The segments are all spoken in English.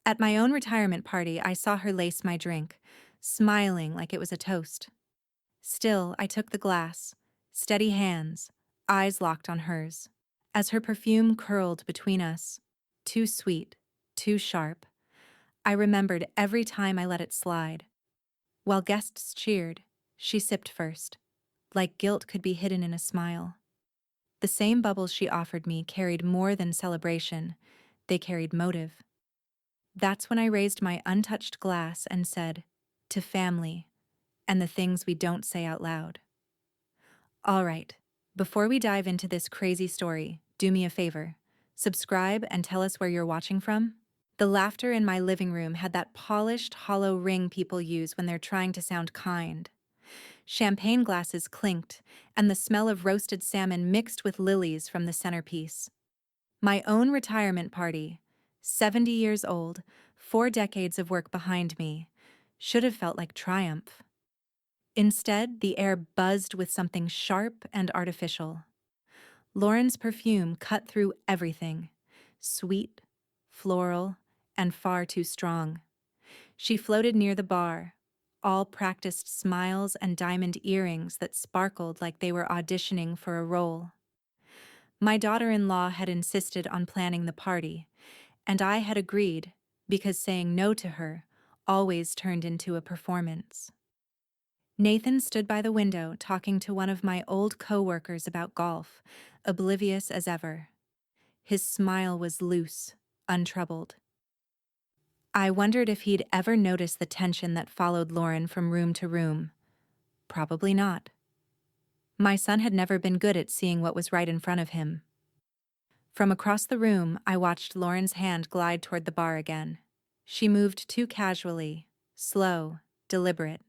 At my own retirement party, I saw her lace my drink, smiling like it was a toast. Still, I took the glass, steady hands, eyes locked on hers. As her perfume curled between us, too sweet, too sharp, I remembered every time I let it slide. While guests cheered, she sipped first, like guilt could be hidden in a smile. The same bubbles she offered me carried more than celebration, they carried motive. That's when I raised my untouched glass and said, "To family, and the things we don't say out loud." All right, before we dive into this crazy story, do me a favor. Subscribe and tell us where you're watching from. The laughter in my living room had that polished, hollow ring people use when they're trying to sound kind. Champagne glasses clinked, and the smell of roasted salmon mixed with lilies from the centerpiece. My own retirement party, 70 years old, 4 decades of work behind me, should have felt like triumph. Instead, the air buzzed with something sharp and artificial. Lauren's perfume cut through everything, sweet, floral, and far too strong. She floated near the bar, all practiced smiles and diamond earrings that sparkled like they were auditioning for a role. My daughter-in-law had insisted on planning the party, and I had agreed because saying no to her always turned into a performance. Nathan stood by the window talking to one of my old co-workers about golf, oblivious as ever. His smile was loose, untroubled. I wondered if he'd ever noticed the tension that followed Lauren from room to room. Probably not. My son had never been good at seeing what was right in front of him. From across the room, I watched Lauren's hand glide toward the bar again. She moved too casually, slow, deliberate,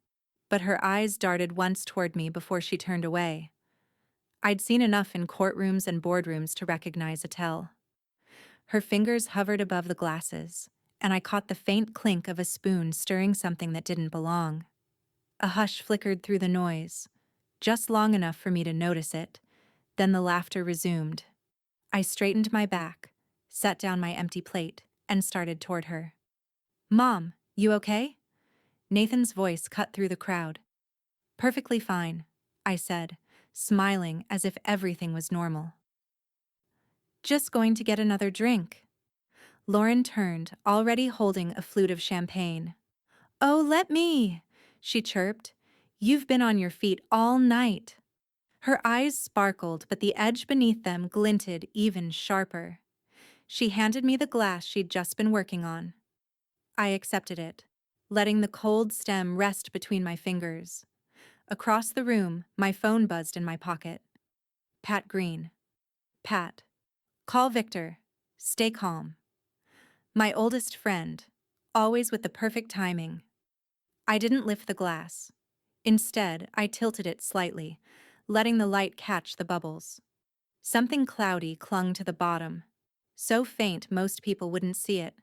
but her eyes darted once toward me before she turned away. I'd seen enough in courtrooms and boardrooms to recognize a tell. Her fingers hovered above the glasses, and I caught the faint clink of a spoon stirring something that didn't belong. A hush flickered through the noise, just long enough for me to notice it, then the laughter resumed. I straightened my back, set down my empty plate, and started toward her. "Mom, you okay?" Nathan's voice cut through the crowd. "Perfectly fine," I said, smiling as if everything was normal. "Just going to get another drink." Lauren turned, already holding a flute of champagne. "Oh, let me," she chirped. "You've been on your feet all night." Her eyes sparkled, but the edge beneath them glinted even sharper. She handed me the glass she'd just been working on. I accepted it, letting the cold stem rest between my fingers. Across the room, my phone buzzed in my pocket. Pat Green. "Pat. Call Victor. Stay calm." My oldest friend, always with the perfect timing. I didn't lift the glass. Instead, I tilted it slightly, letting the light catch the bubbles. Something cloudy clung to the bottom, so faint most people wouldn't see it.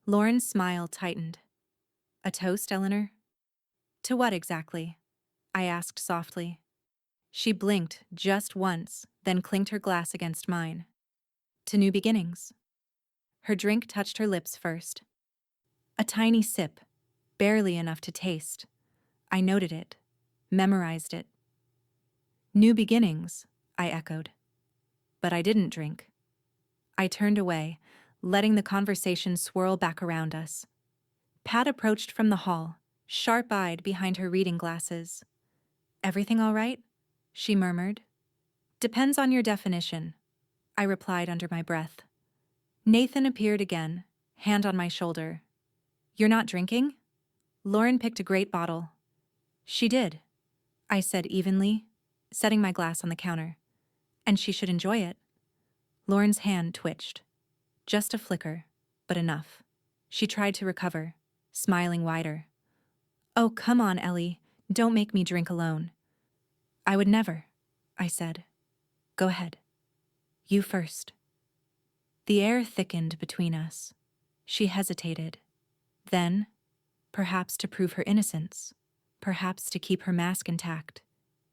Lauren's smile tightened. "A toast, Eleanor?" "To what exactly?" I asked softly. She blinked just once, then clinked her glass against mine. "To new beginnings." Her drink touched her lips first. A tiny sip, barely enough to taste. I noted it, memorized it. "New beginnings," I echoed. But I didn't drink. I turned away, letting the conversation swirl back around us. Pat approached from the hall, sharp-eyed behind her reading glasses. "Everything all right?" she murmured. "Depends on your definition," I replied under my breath. Nathan appeared again, hand on my shoulder. "You're not drinking?" Lauren picked a great bottle. "She did," I said evenly, setting my glass on the counter. "And she should enjoy it." Lauren's hand twitched. Just a flicker, but enough. She tried to recover, smiling wider. "Oh, come on, Ellie. Don't make me drink alone." "I would never," I said. "Go ahead. You first." The air thickened between us. She hesitated. Then, perhaps to prove her innocence, perhaps to keep her mask intact,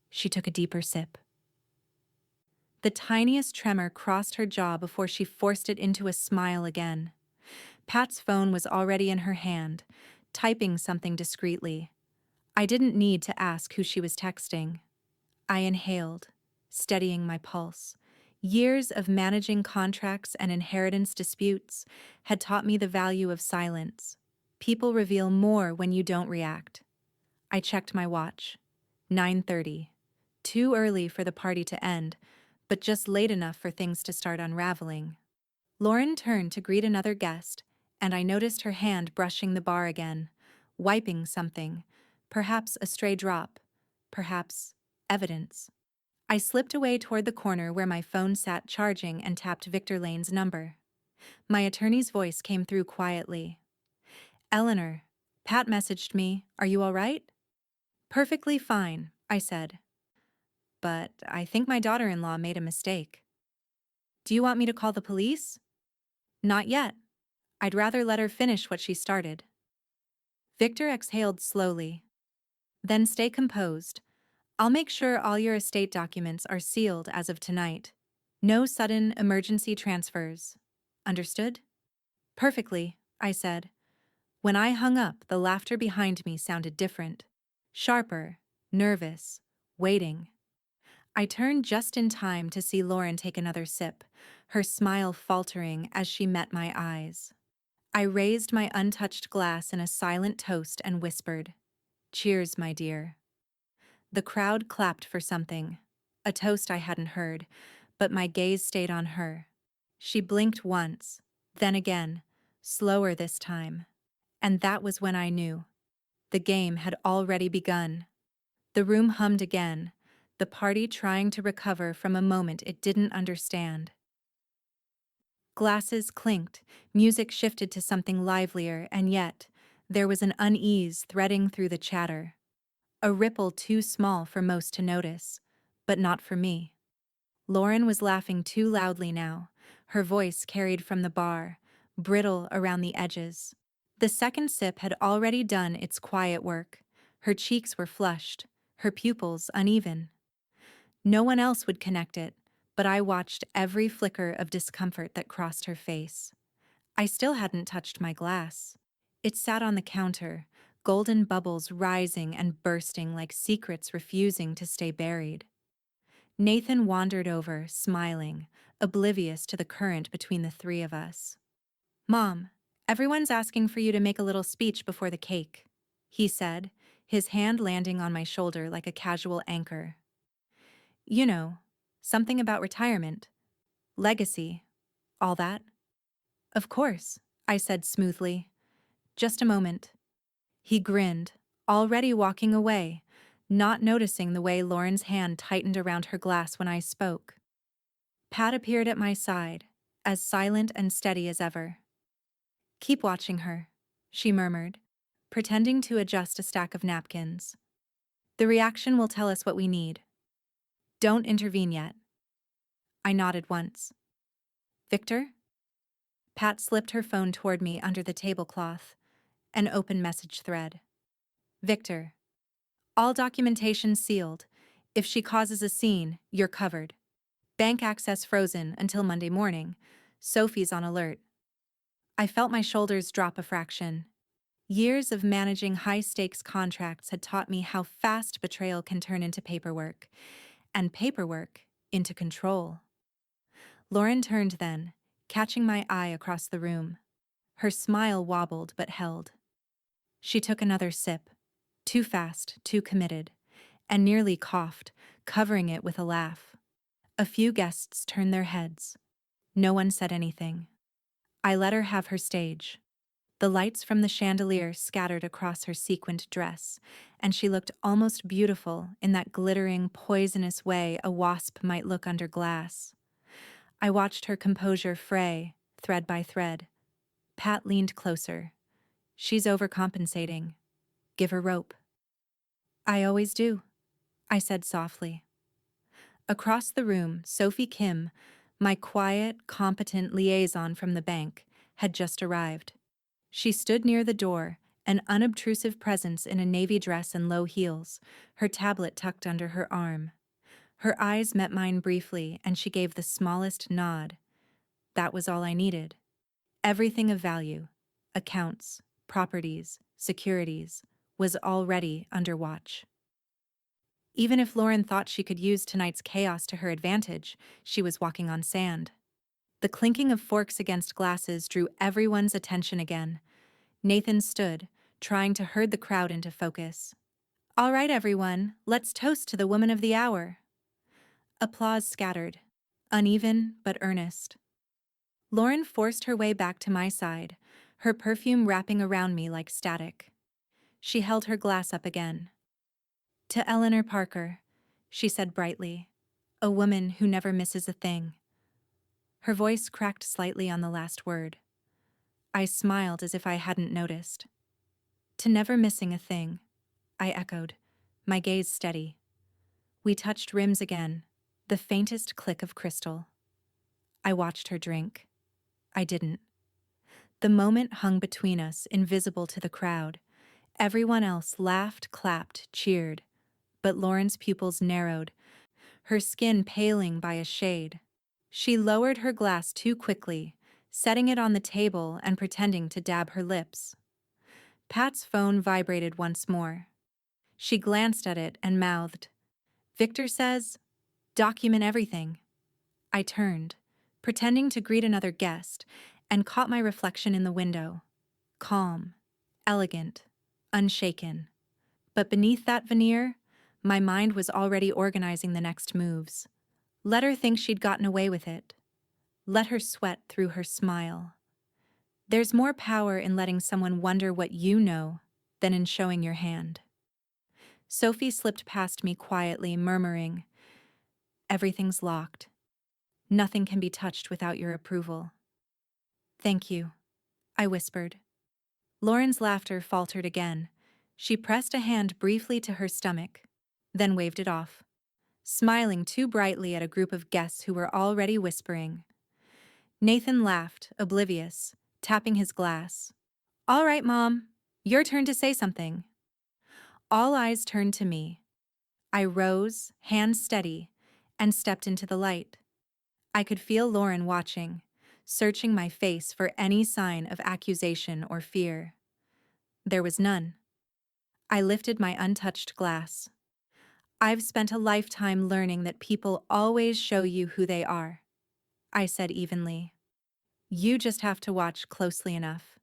she took a deeper sip. The tiniest tremor crossed her jaw before she forced it into a smile again. Pat's phone was already in her hand, typing something discreetly. I didn't need to ask who she was texting. I inhaled, steadying my pulse. Years of managing contracts and inheritance disputes had taught me the value of silence. People reveal more when you don't react. I checked my watch. 9:30. Too early for the party to end, but just late enough for things to start unraveling. Lauren turned to greet another guest, and I noticed her hand brushing the bar again, wiping something, perhaps a stray drop, perhaps evidence. I slipped away toward the corner where my phone sat charging and tapped Victor Lane's number. My attorney's voice came through quietly. Eleanor, Pat messaged me. Are you all right? Perfectly fine, I said. But I think my daughter-in-law made a mistake. Do you want me to call the police? Not yet. I'd rather let her finish what she started. Victor exhaled slowly. Then stay composed. I'll make sure all your estate documents are sealed as of tonight. No sudden emergency transfers. Understood? Perfectly, I said. When I hung up, the laughter behind me sounded different. Sharper, nervous, waiting. I turned just in time to see Lauren take another sip, her smile faltering as she met my eyes. I raised my untouched glass in a silent toast and whispered, "Cheers, my dear." The crowd clapped for something, a toast I hadn't heard, but my gaze stayed on her. She blinked once, then again, slower this time. And that was when I knew. The game had already begun. The room hummed again, the party trying to recover from a moment it didn't understand. Glasses clinked, music shifted to something livelier, and yet, there was an unease threading through the chatter. A ripple too small for most to notice, but not for me. Lauren was laughing too loudly now, her voice carried from the bar, brittle around the edges. The second sip had already done its quiet work. Her cheeks were flushed, her pupils uneven. No one else would connect it, but I watched every flicker of discomfort that crossed her face. I still hadn't touched my glass. It sat on the counter, golden bubbles rising and bursting like secrets refusing to stay buried. Nathan wandered over, smiling, oblivious to the current between the three of us. "Mom, everyone's asking for you to make a little speech before the cake," he said, his hand landing on my shoulder like a casual anchor. "You know, something about retirement, legacy, all that." "Of course," I said smoothly. "Just a moment." He grinned, already walking away, not noticing the way Lauren's hand tightened around her glass when I spoke. Pat appeared at my side, as silent and steady as ever. "Keep watching her," she murmured, pretending to adjust a stack of napkins. "The reaction will tell us what we need. Don't intervene yet." I nodded once. "Victor?" Pat slipped her phone toward me under the tablecloth, an open message thread. "Victor. All documentation sealed. If she causes a scene, you're covered. Bank access frozen until Monday morning. Sophie's on alert." I felt my shoulders drop a fraction. Years of managing high-stakes contracts had taught me how fast betrayal can turn into paperwork, and paperwork into control. Lauren turned then, catching my eye across the room. Her smile wobbled but held. She took another sip, too fast, too committed, and nearly coughed, covering it with a laugh. A few guests turned their heads. No one said anything. I let her have her stage. The lights from the chandelier scattered across her sequined dress, and she looked almost beautiful in that glittering, poisonous way a wasp might look under glass. I watched her composure fray, thread by thread. Pat leaned closer. "She's overcompensating. Give her rope." "I always do," I said softly. Across the room, Sophie Kim, my quiet, competent liaison from the bank, had just arrived. She stood near the door, an unobtrusive presence in a navy dress and low heels, her tablet tucked under her arm. Her eyes met mine briefly, and she gave the smallest nod. That was all I needed. Everything of value. accounts, properties, securities, was already under watch. Even if Lauren thought she could use tonight's chaos to her advantage, she was walking on sand. The clinking of forks against glasses drew everyone's attention again. Nathan stood, trying to herd the crowd into focus. "All right, everyone, let's toast to the woman of the hour." Applause scattered, uneven but earnest. Lauren forced her way back to my side, her perfume wrapping around me like static. She held her glass up again. "To Eleanor Parker," she said brightly, "a woman who never misses a thing." Her voice cracked slightly on the last word. I smiled as if I hadn't noticed. "To never missing a thing," I echoed, my gaze steady. We touched rims again, the faintest click of crystal. I watched her drink. I didn't. The moment hung between us, invisible to the crowd. Everyone else laughed, clapped, cheered, but Lauren's pupils narrowed, her skin paling by a shade. She lowered her glass too quickly, setting it on the table and pretending to dab her lips. Pat's phone vibrated once more. She glanced at it and mouthed, "Victor says, document everything." I turned, pretending to greet another guest, and caught my reflection in the window. Calm, elegant, unshaken. But beneath that veneer, my mind was already organizing the next moves. Let her think she'd gotten away with it. Let her sweat through her smile. There's more power in letting someone wonder what you know than in showing your hand. Sophie slipped past me quietly, murmuring, "Everything's locked. Nothing can be touched without your approval." "Thank you," I whispered. Lauren's laughter faltered again. She pressed a hand briefly to her stomach, then waved it off, smiling too brightly at a group of guests who were already whispering. Nathan laughed, oblivious, tapping his glass. "All right, Mom, your turn to say something." All eyes turned to me. I rose, hands steady, and stepped into the light. I could feel Lauren watching, searching my face for any sign of accusation or fear. There was none. I lifted my untouched glass. "I've spent a lifetime learning that people always show you who they are," I said evenly. "You just have to watch closely enough."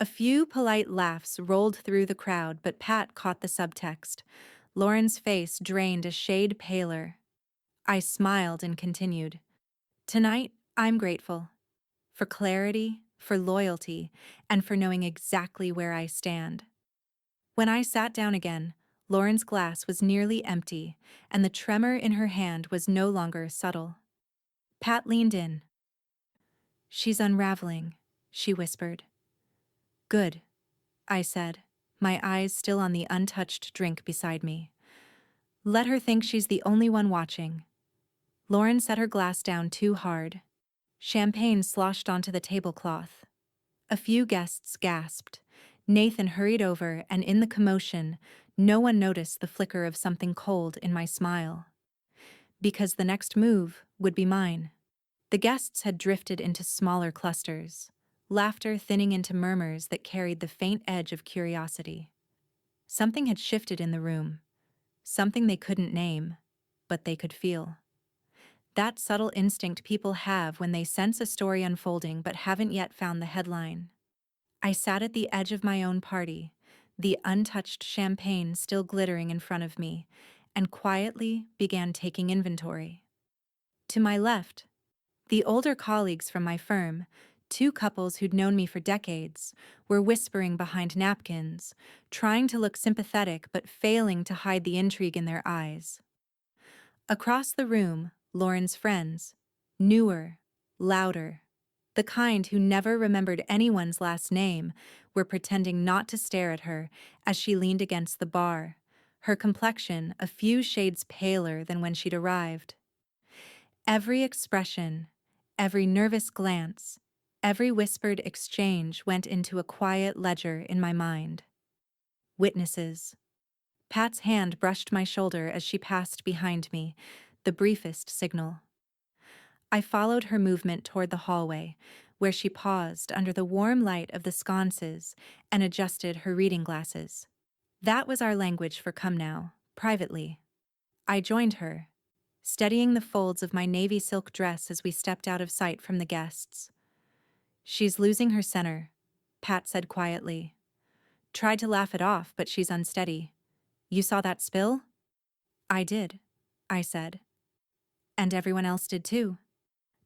A few polite laughs rolled through the crowd, but Pat caught the subtext. Lauren's face drained a shade paler. I smiled and continued. "Tonight, I'm grateful. For clarity, for loyalty, and for knowing exactly where I stand." When I sat down again, Lauren's glass was nearly empty, and the tremor in her hand was no longer subtle. Pat leaned in. "She's unraveling," she whispered. "Good," I said, my eyes still on the untouched drink beside me. "Let her think she's the only one watching." Lauren set her glass down too hard. Champagne sloshed onto the tablecloth. A few guests gasped. Nathan hurried over, and in the commotion, no one noticed the flicker of something cold in my smile. Because the next move would be mine. The guests had drifted into smaller clusters, laughter thinning into murmurs that carried the faint edge of curiosity. Something had shifted in the room, something they couldn't name, but they could feel. That subtle instinct people have when they sense a story unfolding but haven't yet found the headline. I sat at the edge of my own party, the untouched champagne still glittering in front of me, and quietly began taking inventory. To my left, the older colleagues from my firm, two couples who'd known me for decades, were whispering behind napkins, trying to look sympathetic but failing to hide the intrigue in their eyes. Across the room, Lauren's friends, newer, louder, the kind who never remembered anyone's last name, were pretending not to stare at her as she leaned against the bar, her complexion a few shades paler than when she'd arrived. Every expression, every nervous glance, every whispered exchange went into a quiet ledger in my mind. Witnesses. Pat's hand brushed my shoulder as she passed behind me, the briefest signal. I followed her movement toward the hallway, where she paused under the warm light of the sconces and adjusted her reading glasses. That was our language for come now, privately. I joined her, steadying the folds of my navy silk dress as we stepped out of sight from the guests. "She's losing her center," Pat said quietly. "Tried to laugh it off, but she's unsteady. You saw that spill?" "I did," I said. "And everyone else did too."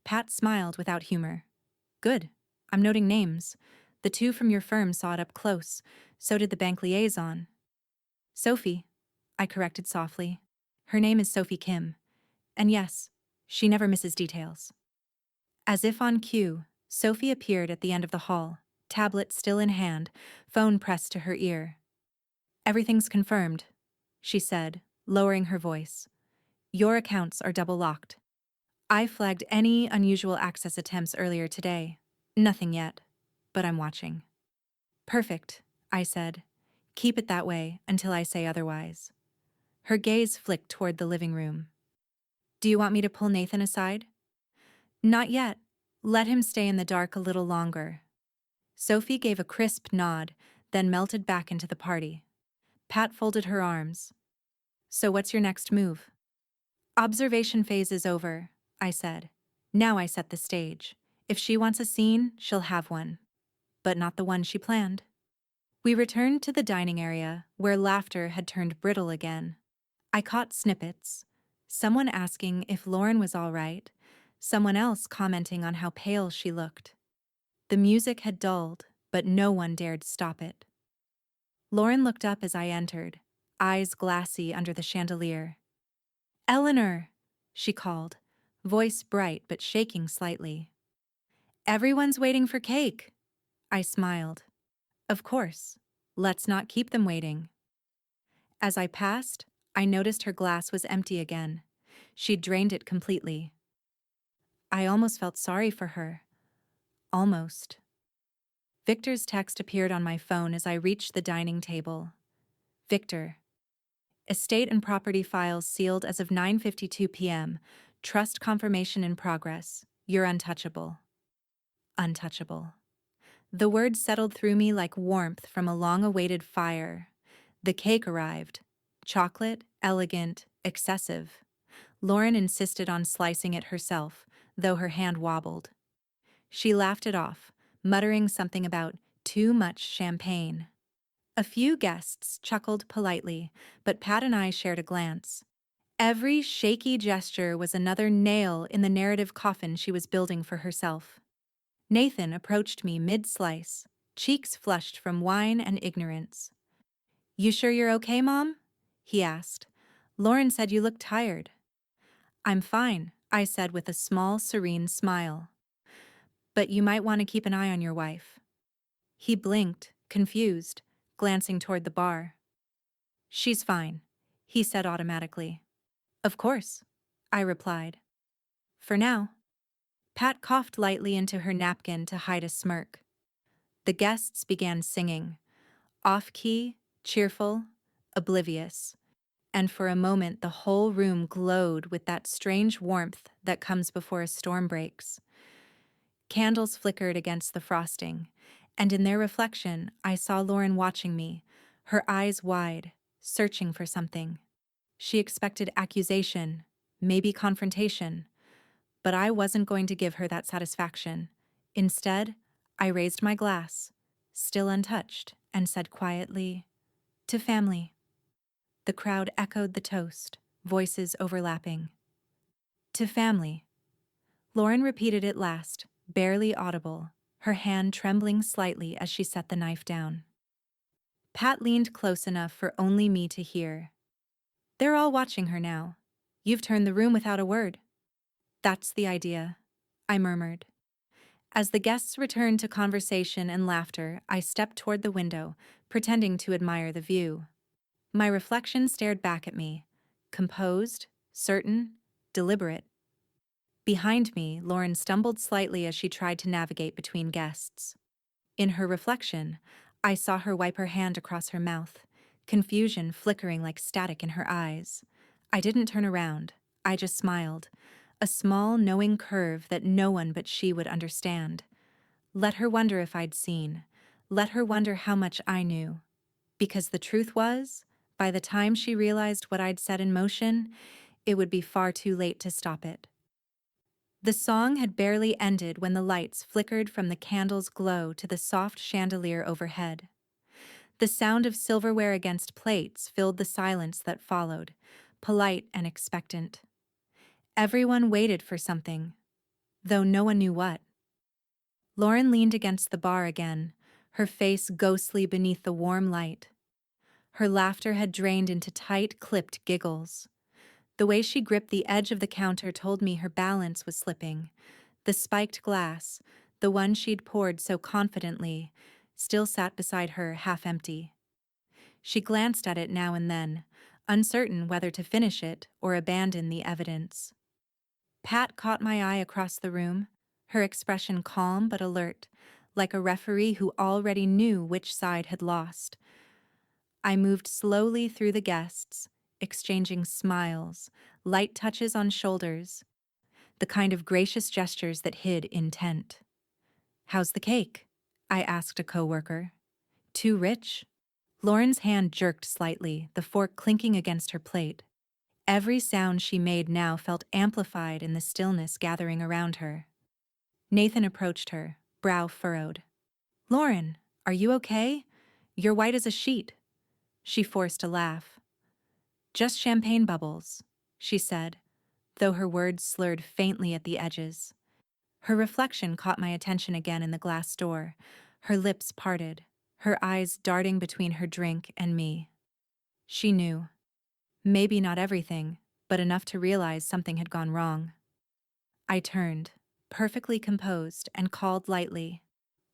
Pat smiled without humor. "Good. I'm noting names. The two from your firm saw it up close. So did the bank liaison." "Sophie," I corrected softly. "Her name is Sophie Kim. And yes, she never misses details." As if on cue, Sophie appeared at the end of the hall, tablet still in hand, phone pressed to her ear. "Everything's confirmed," she said, lowering her voice. "Your accounts are double-locked. I flagged any unusual access attempts earlier today. Nothing yet, but I'm watching." "Perfect," I said. "Keep it that way until I say otherwise." Her gaze flicked toward the living room. "Do you want me to pull Nathan aside?" "Not yet. Let him stay in the dark a little longer." Sophie gave a crisp nod, then melted back into the party. Pat folded her arms. "So what's your next move?" "Observation phase is over," I said. "Now I set the stage. If she wants a scene, she'll have one. But not the one she planned." We returned to the dining area, where laughter had turned brittle again. I caught snippets. Someone asking if Lauren was all right, someone else commenting on how pale she looked. The music had dulled, but no one dared stop it. Lauren looked up as I entered, eyes glassy under the chandelier. "Eleanor," she called, voice bright but shaking slightly. "Everyone's waiting for cake." I smiled. "Of course. Let's not keep them waiting." As I passed, I noticed her glass was empty again. She'd drained it completely. I almost felt sorry for her. Almost. Victor's text appeared on my phone as I reached the dining table. "Victor. Estate and property files sealed as of 9:52 p.m. Trust confirmation in progress. You're untouchable." Untouchable. The words settled through me like warmth from a long-awaited fire. The cake arrived. Chocolate, elegant, excessive. Lauren insisted on slicing it herself, though her hand wobbled. She laughed it off, muttering something about too much champagne. A few guests chuckled politely, but Pat and I shared a glance. Every shaky gesture was another nail in the narrative coffin she was building for herself. Nathan approached me mid-slice, cheeks flushed from wine and ignorance. "You sure you're okay, Mom?" he asked. "Lauren said you looked tired." "I'm fine," I said with a small, serene smile. "But you might want to keep an eye on your wife." He blinked, confused, glancing toward the bar. "She's fine," he said automatically. "Of course," I replied. "For now." Pat coughed lightly into her napkin to hide a smirk. The guests began singing, off-key, cheerful, oblivious, and for a moment the whole room glowed with that strange warmth that comes before a storm breaks. Candles flickered against the frosting, and in their reflection I saw Lauren watching me, her eyes wide, searching for something. She expected accusation, maybe confrontation, but I wasn't going to give her that satisfaction. Instead, I raised my glass, still untouched, and said quietly, "To family." The crowd echoed the toast, voices overlapping. "To family." Lauren repeated it last, barely audible, her hand trembling slightly as she set the knife down. Pat leaned close enough for only me to hear. "They're all watching her now. You've turned the room without a word." "That's the idea," I murmured. As the guests returned to conversation and laughter, I stepped toward the window, pretending to admire the view. My reflection stared back at me, composed, certain, deliberate. Behind me, Lauren stumbled slightly as she tried to navigate between guests. In her reflection, I saw her wipe her hand across her mouth, confusion flickering like static in her eyes. I didn't turn around, I just smiled, a small, knowing curve that no one but she would understand. Let her wonder if I'd seen. Let her wonder how much I knew. Because the truth was, by the time she realized what I'd set in motion, it would be far too late to stop it. The song had barely ended when the lights flickered from the candle's glow to the soft chandelier overhead. The sound of silverware against plates filled the silence that followed, polite and expectant. Everyone waited for something, though no one knew what. Lauren leaned against the bar again, her face ghostly beneath the warm light. Her laughter had drained into tight, clipped giggles. The way she gripped the edge of the counter told me her balance was slipping. The spiked glass, the one she'd poured so confidently, still sat beside her, half empty. She glanced at it now and then, uncertain whether to finish it or abandon the evidence. Pat caught my eye across the room, her expression calm but alert, like a referee who already knew which side had lost. I moved slowly through the guests, exchanging smiles, light touches on shoulders, the kind of gracious gestures that hid intent. "How's the cake?" I asked a coworker. "Too rich?" Lauren's hand jerked slightly, the fork clinking against her plate. Every sound she made now felt amplified in the stillness gathering around her. Nathan approached her, brow furrowed. "Lauren, are you okay? You're white as a sheet." She forced a laugh. "Just champagne bubbles," she said, though her words slurred faintly at the edges. Her reflection caught my attention again in the glass door, her lips parted, her eyes darting between her drink and me. She knew. Maybe not everything, but enough to realize something had gone wrong. I turned, perfectly composed, and called lightly,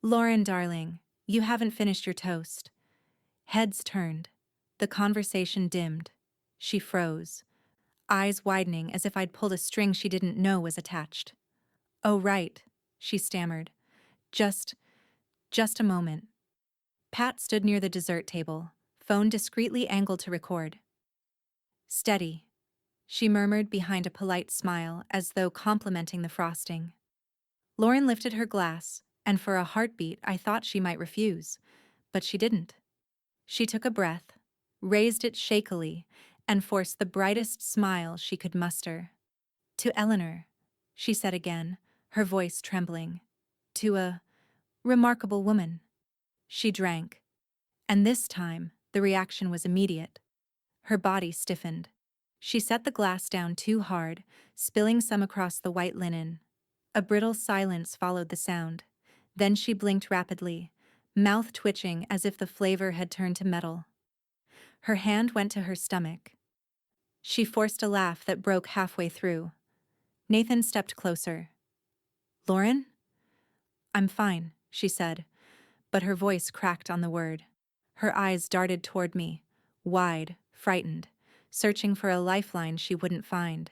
"Lauren, darling, you haven't finished your toast." Heads turned. The conversation dimmed. She froze, eyes widening as if I'd pulled a string she didn't know was attached. "Oh, right," she stammered. Just a moment." Pat stood near the dessert table, phone discreetly angled to record. "Steady," she murmured behind a polite smile as though complimenting the frosting. Lauren lifted her glass, and for a heartbeat I thought she might refuse, but she didn't. She took a breath, raised it shakily, and forced the brightest smile she could muster. "To Eleanor," she said again, her voice trembling. "To a remarkable woman." She drank, and this time the reaction was immediate. Her body stiffened. She set the glass down too hard, spilling some across the white linen. A brittle silence followed the sound. Then she blinked rapidly, mouth twitching as if the flavor had turned to metal. Her hand went to her stomach. She forced a laugh that broke halfway through. Nathan stepped closer. "Lauren?" "I'm fine," she said, but her voice cracked on the word. Her eyes darted toward me, wide, frightened, searching for a lifeline she wouldn't find.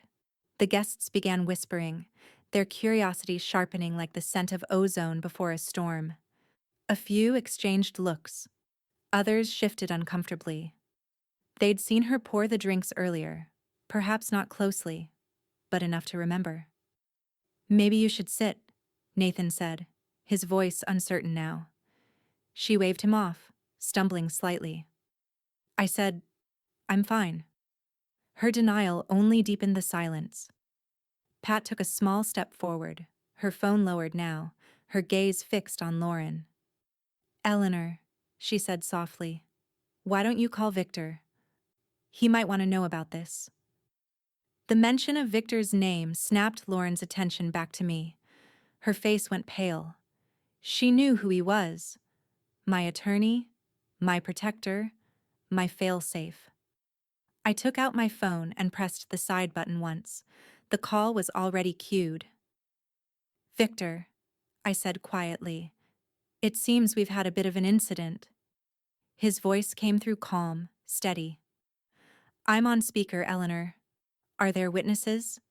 The guests began whispering, their curiosity sharpening like the scent of ozone before a storm. A few exchanged looks. Others shifted uncomfortably. They'd seen her pour the drinks earlier, perhaps not closely, but enough to remember. "Maybe you should sit," Nathan said, his voice uncertain now. She waved him off, stumbling slightly. I said, "I'm fine." Her denial only deepened the silence. Pat took a small step forward, her phone lowered now, her gaze fixed on Lauren. "Eleanor," she said softly, "why don't you call Victor? He might want to know about this." The mention of Victor's name snapped Lauren's attention back to me. Her face went pale. She knew who he was. My attorney, my protector, my failsafe. I took out my phone and pressed the side button once. The call was already queued. "Victor," I said quietly, "it seems we've had a bit of an incident." His voice came through calm, steady. "I'm on speaker, Eleanor. Are there witnesses?"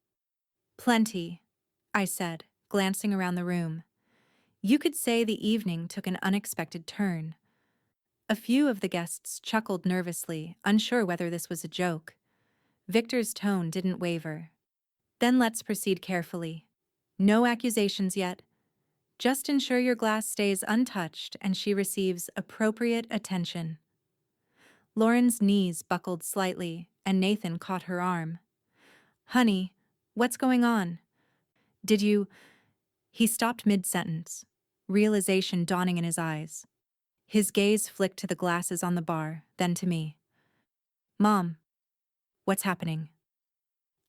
"Plenty," I said, glancing around the room. You could say the evening took an unexpected turn. A few of the guests chuckled nervously, unsure whether this was a joke. Victor's tone didn't waver. "Then let's proceed carefully. No accusations yet. Just ensure your glass stays untouched and she receives appropriate attention. Lauren's knees buckled slightly, and Nathan caught her arm. Honey, what's going on? Did you... He stopped mid-sentence, realization dawning in his eyes. His gaze flicked to the glasses on the bar, then to me. Mom, what's happening?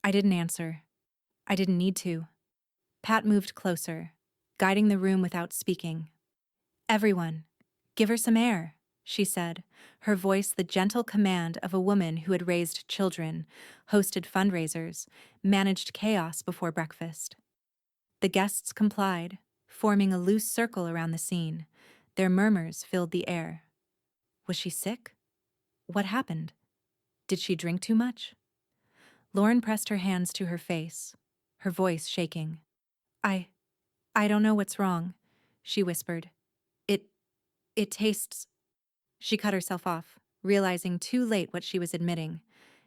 I didn't answer. I didn't need to. Pat moved closer, guiding the room without speaking. Everyone, give her some air, she said, her voice the gentle command of a woman who had raised children, hosted fundraisers, managed chaos before breakfast. The guests complied, forming a loose circle around the scene. Their murmurs filled the air. Was she sick? What happened? Did she drink too much? Lauren pressed her hands to her face, her voice shaking. I don't know what's wrong, she whispered. It tastes... She cut herself off, realizing too late what she was admitting.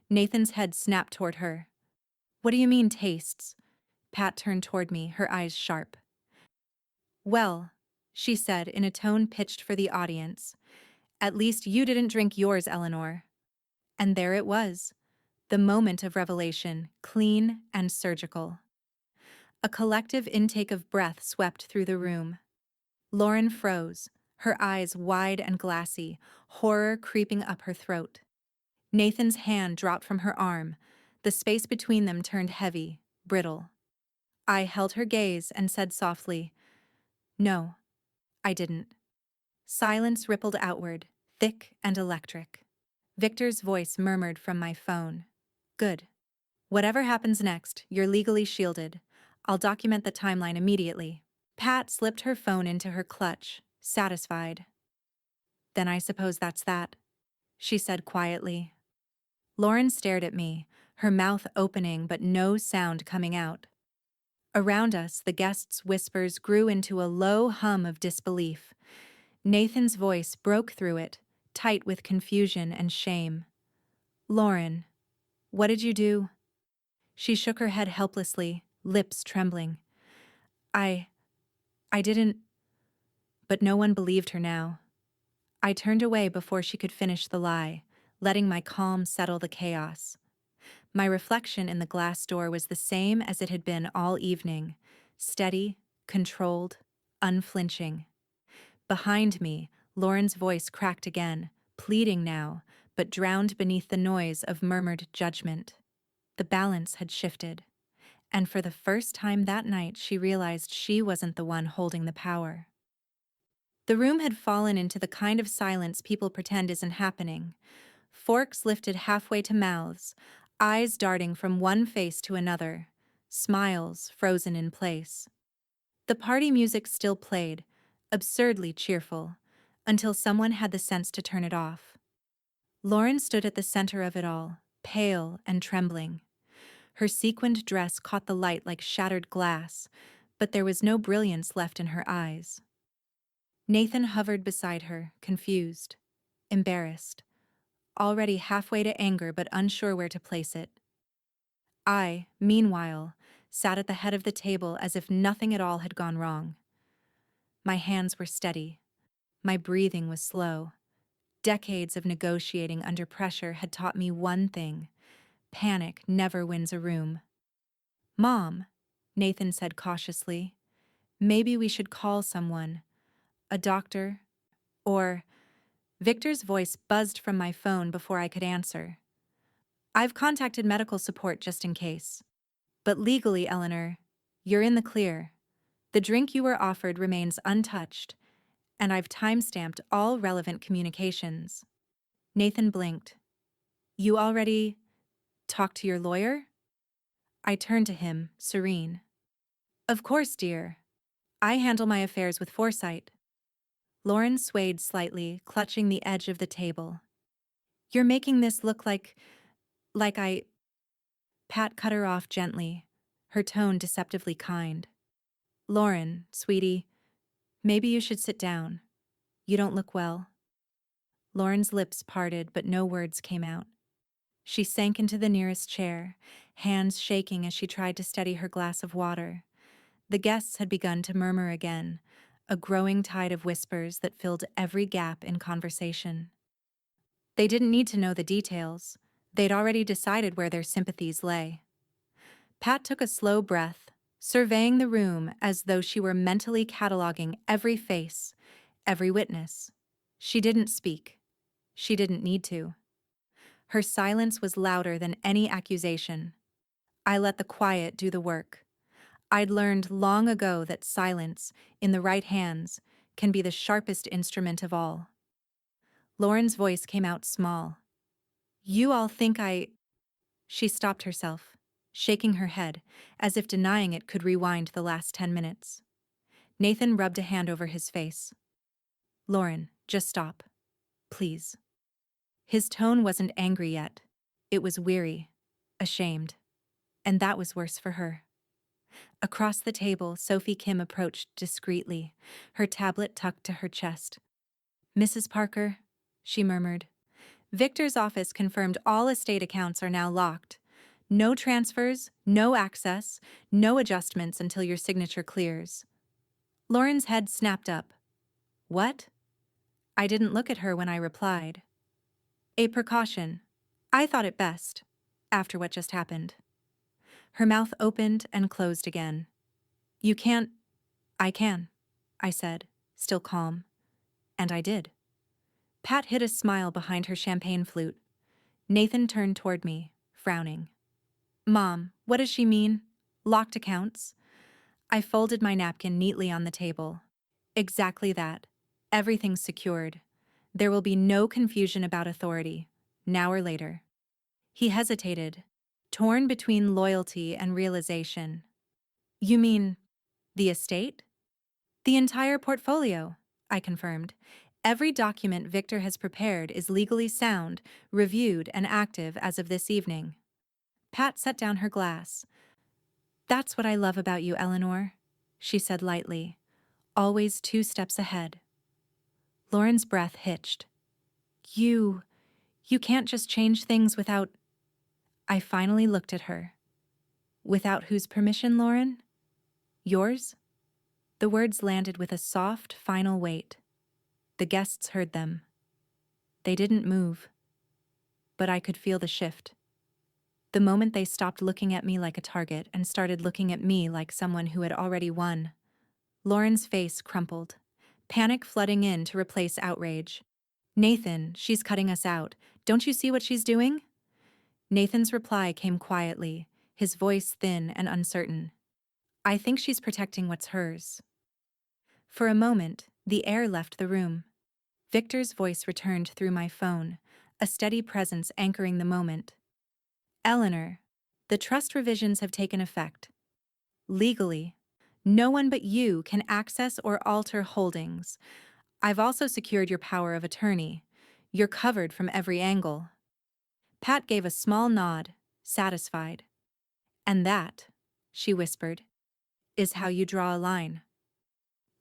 Nathan's head snapped toward her. What do you mean, tastes? Pat turned toward me, her eyes sharp. Well, she said in a tone pitched for the audience, at least you didn't drink yours, Eleanor. And there it was, the moment of revelation, clean and surgical. A collective intake of breath swept through the room. Lauren froze, her eyes wide and glassy, horror creeping up her throat. Nathan's hand dropped from her arm. The space between them turned heavy, brittle. I held her gaze and said softly, No, I didn't. Silence rippled outward, thick and electric. Victor's voice murmured from my phone. Good. Whatever happens next, you're legally shielded. I'll document the timeline immediately. Pat slipped her phone into her clutch, satisfied. Then I suppose that's that, she said quietly. Lauren stared at me, her mouth opening but no sound coming out. Around us, the guests' whispers grew into a low hum of disbelief. Nathan's voice broke through it, tight with confusion and shame. Lauren, what did you do? She shook her head helplessly, lips trembling. I didn't... But no one believed her now. I turned away before she could finish the lie, letting my calm settle the chaos. My reflection in the glass door was the same as it had been all evening, steady, controlled, unflinching. Behind me, Lauren's voice cracked again, pleading now, but drowned beneath the noise of murmured judgment. The balance had shifted, and for the first time that night she realized she wasn't the one holding the power. The room had fallen into the kind of silence people pretend isn't happening. Forks lifted halfway to mouths, eyes darting from one face to another, smiles frozen in place. The party music still played, absurdly cheerful, until someone had the sense to turn it off. Lauren stood at the center of it all, pale and trembling. Her sequined dress caught the light like shattered glass, but there was no brilliance left in her eyes. Nathan hovered beside her, confused, embarrassed, already halfway to anger but unsure where to place it. I, meanwhile, sat at the head of the table as if nothing at all had gone wrong. My hands were steady. My breathing was slow. Decades of negotiating under pressure had taught me one thing: panic never wins a room. Mom, Nathan said cautiously, maybe we should call someone. A doctor? Or... Victor's voice buzzed from my phone before I could answer. I've contacted medical support just in case. But legally, Eleanor, you're in the clear. The drink you were offered remains untouched, and I've time-stamped all relevant communications. Nathan blinked. You already talked to your lawyer? I turned to him, serene. Of course, dear. I handle my affairs with foresight. Lauren swayed slightly, clutching the edge of the table. You're making this look like I... Pat cut her off gently, her tone deceptively kind. Lauren, sweetie, maybe you should sit down. You don't look well. Lauren's lips parted, but no words came out. She sank into the nearest chair, hands shaking as she tried to steady her glass of water. The guests had begun to murmur again, a growing tide of whispers that filled every gap in conversation. They didn't need to know the details. They'd already decided where their sympathies lay. Pat took a slow breath, surveying the room as though she were mentally cataloging every face, every witness. She didn't speak. She didn't need to. Her silence was louder than any accusation. I let the quiet do the work. I'd learned long ago that silence, in the right hands, can be the sharpest instrument of all. Lauren's voice came out small. "You all think I—" She stopped herself, shaking her head, as if denying it could rewind the last 10 minutes. Nathan rubbed a hand over his face. "Lauren, just stop. Please." His tone wasn't angry yet. It was weary, ashamed. And that was worse for her. Across the table, Sophie Kim approached discreetly, her tablet tucked to her chest. "Mrs. Parker," she murmured. "Victor's office confirmed all estate accounts are now locked. No transfers, no access, no adjustments until your signature clears." Lauren's head snapped up. "What?" I didn't look at her when I replied. "A precaution. I thought it best, after what just happened." Her mouth opened and closed again. "You can't—" "I can," I said, still calm. And I did. Pat hid a smile behind her champagne flute. Nathan turned toward me, frowning. "Mom, what does she mean? Locked accounts?" I folded my napkin neatly on the table. "Exactly that. Everything's secured. There will be no confusion about authority, now or later." He hesitated, torn between loyalty and realization. "You mean the estate?" "The entire portfolio," I confirmed. "Every document Victor has prepared is legally sound, reviewed, and active as of this evening." Pat set down her glass. "That's what I love about you, Eleanor," she said lightly. "Always 2 steps ahead." Lauren's breath hitched. You can't just change things without—" I finally looked at her. "Without whose permission, Lauren? Yours?" The words landed with a soft, final weight. The guests heard them. They didn't move. But I could feel the shift. The moment they stopped looking at me like a target and started looking at me like someone who had already won. Lauren's face crumpled, panic flooding in to replace outrage. "Nathan, she's cutting us out. Don't you see what she's doing?" Nathan's reply came quietly, his voice thin and uncertain. "I think she's protecting what's hers." For a moment, the air left the room. Victor's voice returned through my phone, a steady presence anchoring the moment. "Eleanor, the trust revisions have taken effect. Legally, no one but you can access or alter holdings. I've also secured your power of attorney. You're covered from every angle." Pat gave a small nod, satisfied. "And that," she whispered, "is how you draw a line."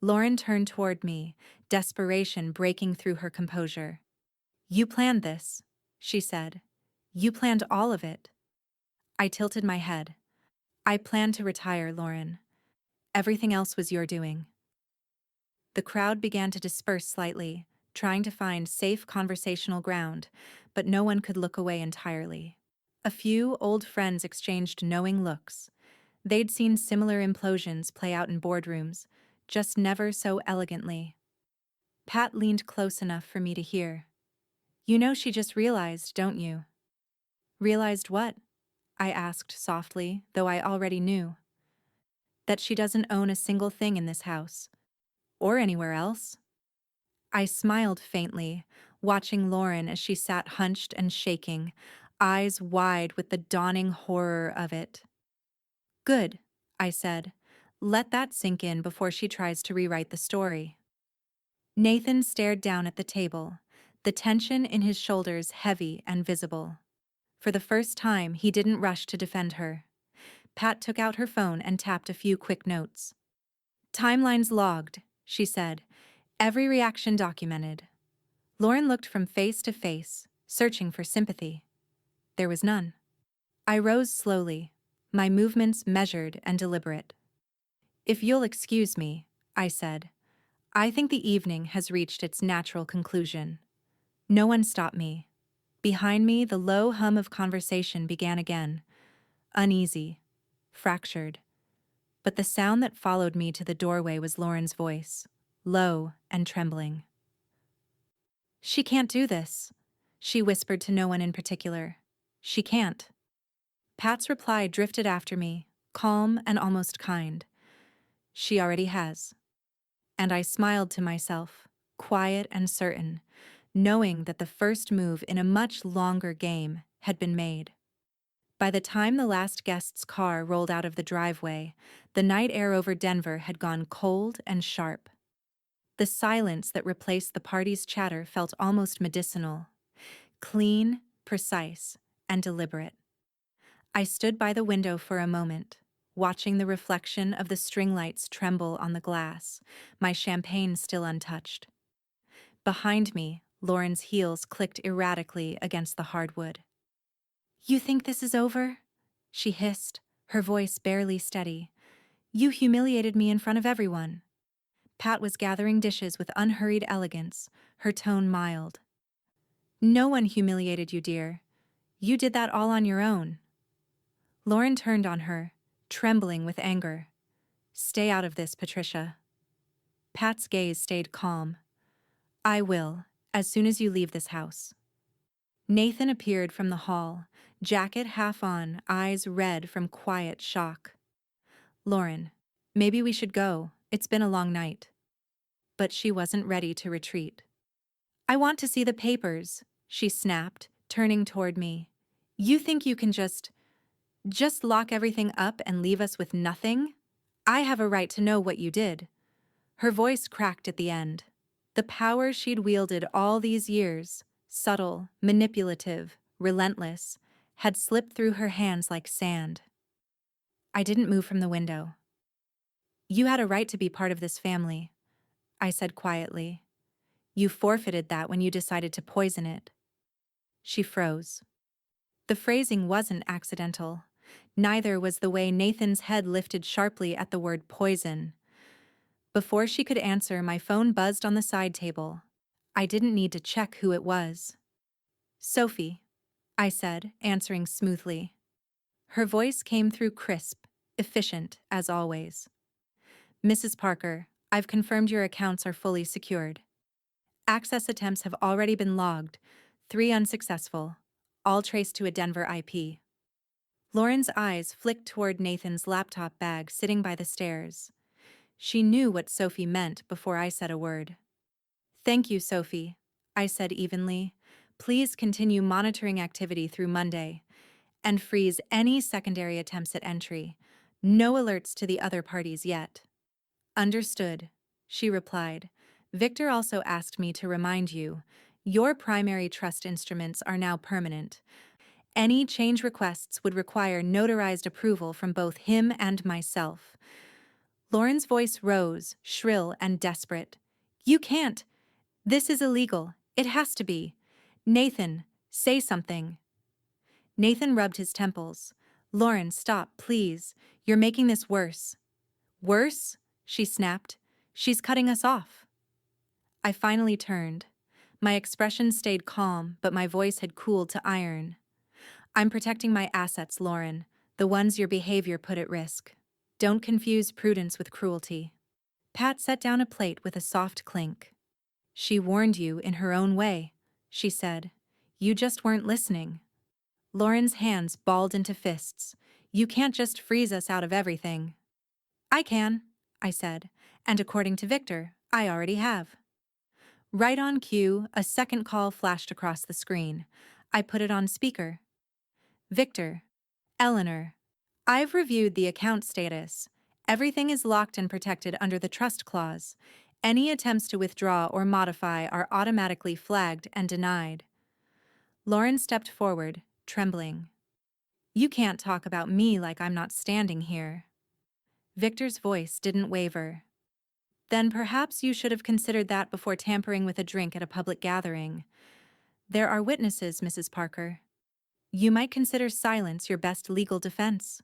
Lauren turned toward me, desperation breaking through her composure. "You planned this," she said. "You planned all of it." I tilted my head. "I planned to retire, Lauren. Everything else was your doing." The crowd began to disperse slightly, trying to find safe conversational ground, but no one could look away entirely. A few old friends exchanged knowing looks. They'd seen similar implosions play out in boardrooms, just never so elegantly. Pat leaned close enough for me to hear. "You know she just realized, don't you?" "Realized what?" I asked softly, though I already knew. "That she doesn't own a single thing in this house. Or anywhere else." I smiled faintly, watching Lauren as she sat hunched and shaking, eyes wide with the dawning horror of it. "Good," I said. "Let that sink in before she tries to rewrite the story." Nathan stared down at the table, the tension in his shoulders heavy and visible. For the first time, he didn't rush to defend her. Pat took out her phone and tapped a few quick notes. "Timelines logged," she said. "Every reaction documented." Lauren looked from face to face, searching for sympathy. There was none. I rose slowly, my movements measured and deliberate. If you'll excuse me, I said, I think the evening has reached its natural conclusion. No one stopped me. Behind me, the low hum of conversation began again, uneasy, fractured. But the sound that followed me to the doorway was Lauren's voice, low and trembling. She can't do this, she whispered to no one in particular. She can't. Pat's reply drifted after me, calm and almost kind. She already has. And I smiled to myself, quiet and certain, knowing that the first move in a much longer game had been made. By the time the last guest's car rolled out of the driveway, the night air over Denver had gone cold and sharp. The silence that replaced the party's chatter felt almost medicinal, clean, precise, and deliberate. I stood by the window for a moment, watching the reflection of the string lights tremble on the glass, my champagne still untouched. Behind me, Lauren's heels clicked erratically against the hardwood. You think this is over? She hissed, her voice barely steady. You humiliated me in front of everyone. Pat was gathering dishes with unhurried elegance, her tone mild. No one humiliated you, dear. You did that all on your own. Lauren turned on her, trembling with anger. Stay out of this, Patricia. Pat's gaze stayed calm. I will, as soon as you leave this house. Nathan appeared from the hall, jacket half on, eyes red from quiet shock. Lauren, maybe we should go. It's been a long night. But she wasn't ready to retreat. I want to see the papers, she snapped, turning toward me. You think you can just lock everything up and leave us with nothing? I have a right to know what you did. Her voice cracked at the end. The power she'd wielded all these years, subtle, manipulative, relentless, had slipped through her hands like sand. I didn't move from the window. You had a right to be part of this family, I said quietly. You forfeited that when you decided to poison it. She froze. The phrasing wasn't accidental. Neither was the way Nathan's head lifted sharply at the word poison. Before she could answer, my phone buzzed on the side table. I didn't need to check who it was. Sophie, I said, answering smoothly. Her voice came through crisp, efficient, as always. Mrs. Parker, I've confirmed your accounts are fully secured. Access attempts have already been logged, 3 unsuccessful, all traced to a Denver IP. Lauren's eyes flicked toward Nathan's laptop bag sitting by the stairs. She knew what Sophie meant before I said a word. Thank you, Sophie, I said evenly. Please continue monitoring activity through Monday and freeze any secondary attempts at entry. No alerts to the other parties yet. Understood, she replied. Victor also asked me to remind you, your primary trust instruments are now permanent. Any change requests would require notarized approval from both him and myself. Lauren's voice rose, shrill and desperate. You can't. This is illegal. It has to be. Nathan, say something. Nathan rubbed his temples. Lauren, stop, please. You're making this worse. Worse? She snapped. She's cutting us off. I finally turned. My expression stayed calm, but my voice had cooled to iron. I'm protecting my assets, Lauren, the ones your behavior put at risk. Don't confuse prudence with cruelty. Pat set down a plate with a soft clink. She warned you in her own way, she said. You just weren't listening. Lauren's hands balled into fists. You can't just freeze us out of everything. I can, I said, and according to Victor, I already have. Right on cue, a second call flashed across the screen. I put it on speaker. Victor, Eleanor, I've reviewed the account status. Everything is locked and protected under the trust clause. Any attempts to withdraw or modify are automatically flagged and denied. Lauren stepped forward, trembling. You can't talk about me like I'm not standing here. Victor's voice didn't waver. Then perhaps you should have considered that before tampering with a drink at a public gathering. There are witnesses, Mrs. Parker. You might consider silence your best legal defense.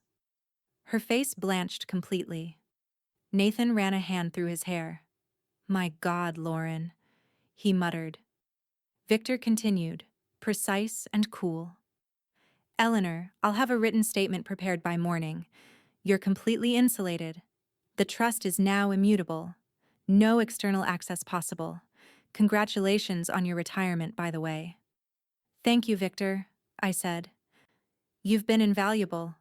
Her face blanched completely. Nathan ran a hand through his hair. My God, Lauren, he muttered. Victor continued, precise and cool. Eleanor, I'll have a written statement prepared by morning. You're completely insulated. The trust is now immutable. No external access possible. Congratulations on your retirement, by the way. Thank you, Victor, I said. You've been invaluable.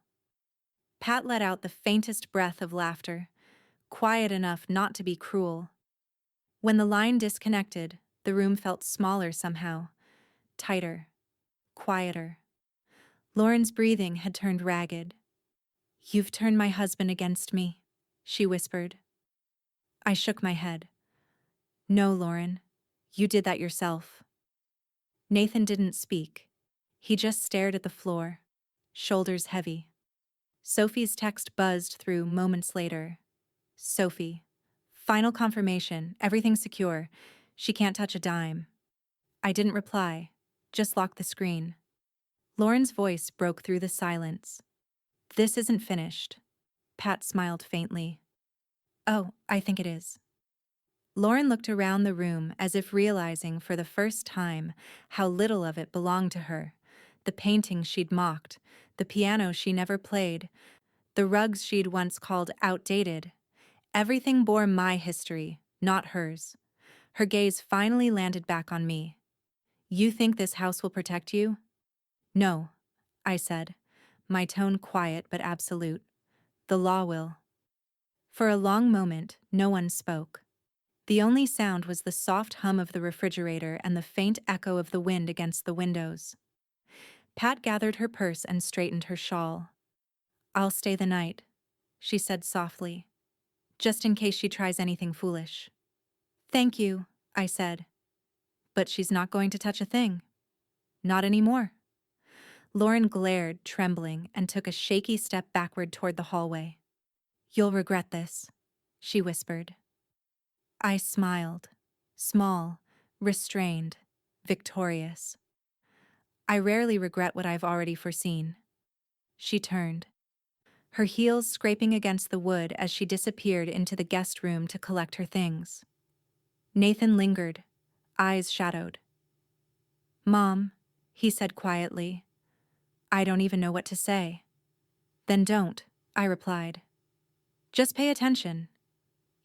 Pat let out the faintest breath of laughter, quiet enough not to be cruel. When the line disconnected, the room felt smaller somehow, tighter, quieter. Lauren's breathing had turned ragged. You've turned my husband against me, she whispered. I shook my head. No, Lauren, you did that yourself. Nathan didn't speak. He just stared at the floor, shoulders heavy. Sophie's text buzzed through moments later. Sophie. Final confirmation, everything secure. She can't touch a dime. I didn't reply, just locked the screen. Lauren's voice broke through the silence. This isn't finished. Pat smiled faintly. Oh, I think it is. Lauren looked around the room as if realizing for the first time how little of it belonged to her. The paintings she'd mocked, the piano she never played, the rugs she'd once called outdated. Everything bore my history, not hers. Her gaze finally landed back on me. You think this house will protect you? No, I said, my tone quiet but absolute. The law will. For a long moment, no one spoke. The only sound was the soft hum of the refrigerator and the faint echo of the wind against the windows. Pat gathered her purse and straightened her shawl. I'll stay the night, she said softly, just in case she tries anything foolish. Thank you, I said. But she's not going to touch a thing. Not anymore. Lauren glared, trembling, and took a shaky step backward toward the hallway. You'll regret this, she whispered. I smiled, small, restrained, victorious. I rarely regret what I've already foreseen. She turned, her heels scraping against the wood as she disappeared into the guest room to collect her things. Nathan lingered, eyes shadowed. Mom, he said quietly. I don't even know what to say. Then don't, I replied. Just pay attention.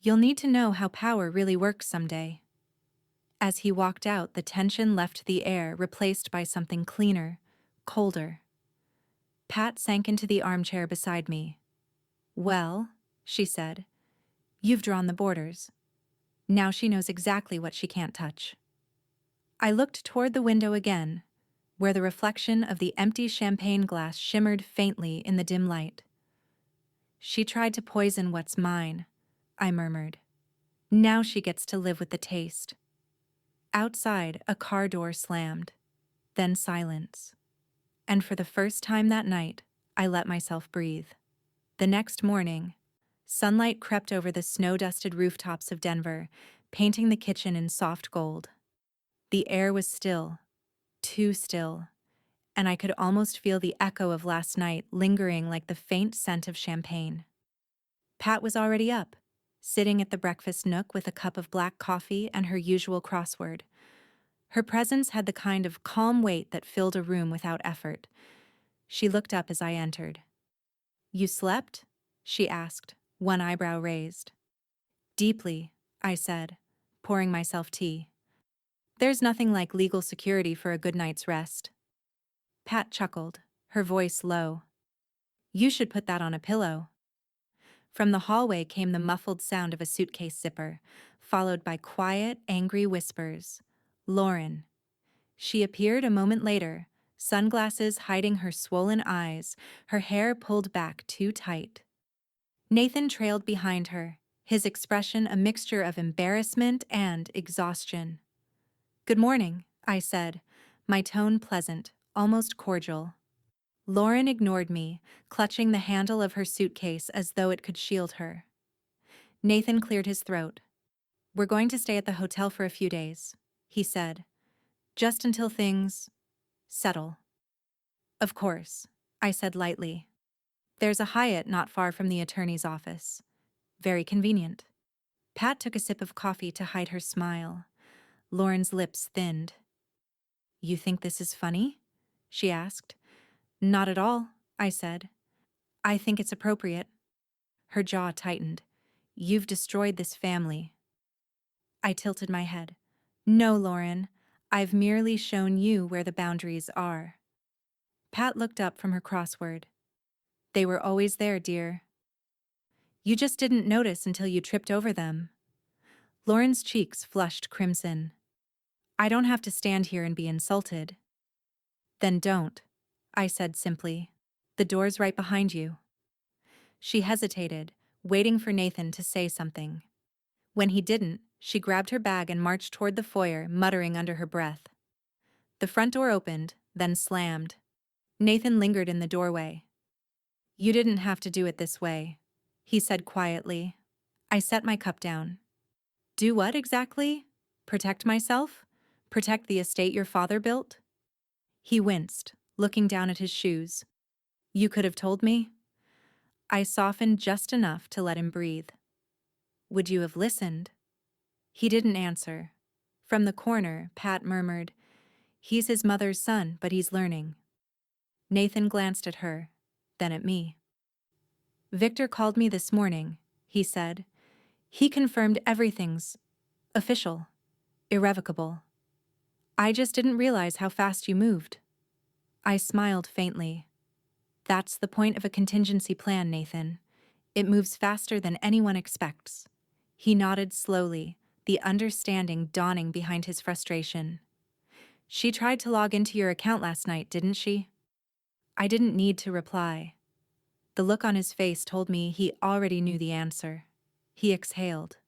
You'll need to know how power really works someday. As he walked out, the tension left the air, replaced by something cleaner, colder. Pat sank into the armchair beside me. Well, she said, you've drawn the borders. Now she knows exactly what she can't touch. I looked toward the window again, where the reflection of the empty champagne glass shimmered faintly in the dim light. She tried to poison what's mine, I murmured. Now she gets to live with the taste. Outside, a car door slammed, then silence. And for the first time that night, I let myself breathe. The next morning, sunlight crept over the snow-dusted rooftops of Denver, painting the kitchen in soft gold. The air was still, too still, and I could almost feel the echo of last night lingering like the faint scent of champagne. Pat was already up, sitting at the breakfast nook with a cup of black coffee and her usual crossword. Her presence had the kind of calm weight that filled a room without effort. She looked up as I entered. You slept? She asked, one eyebrow raised. Deeply, I said, pouring myself tea. There's nothing like legal security for a good night's rest. Pat chuckled, her voice low. You should put that on a pillow. From the hallway came the muffled sound of a suitcase zipper, followed by quiet, angry whispers. Lauren. She appeared a moment later, sunglasses hiding her swollen eyes, her hair pulled back too tight. Nathan trailed behind her, his expression a mixture of embarrassment and exhaustion. Good morning, I said, my tone pleasant, almost cordial. Lauren ignored me, clutching the handle of her suitcase as though it could shield her. Nathan cleared his throat. We're going to stay at the hotel for a few days, he said, just until things settle. Of course, I said lightly. There's a Hyatt not far from the attorney's office. Very convenient. Pat took a sip of coffee to hide her smile. Lauren's lips thinned. You think this is funny? She asked. Not at all, I said. I think it's appropriate. Her jaw tightened. You've destroyed this family. I tilted my head. No, Lauren. I've merely shown you where the boundaries are. Pat looked up from her crossword. They were always there, dear. You just didn't notice until you tripped over them. Lauren's cheeks flushed crimson. I don't have to stand here and be insulted. Then don't, I said simply. The door's right behind you. She hesitated, waiting for Nathan to say something. When he didn't, she grabbed her bag and marched toward the foyer, muttering under her breath. The front door opened, then slammed. Nathan lingered in the doorway. You didn't have to do it this way, he said quietly. I set my cup down. Do what exactly? Protect myself? Protect the estate your father built? He winced, looking down at his shoes. You could have told me? I softened just enough to let him breathe. Would you have listened? He didn't answer. From the corner, Pat murmured, He's his mother's son, but he's learning. Nathan glanced at her, then at me. Victor called me this morning, he said. He confirmed everything's official, irrevocable. I just didn't realize how fast you moved. I smiled faintly. That's the point of a contingency plan, Nathan. It moves faster than anyone expects. He nodded slowly, the understanding dawning behind his frustration. She tried to log into your account last night, didn't she? I didn't need to reply. The look on his face told me he already knew the answer. He exhaled.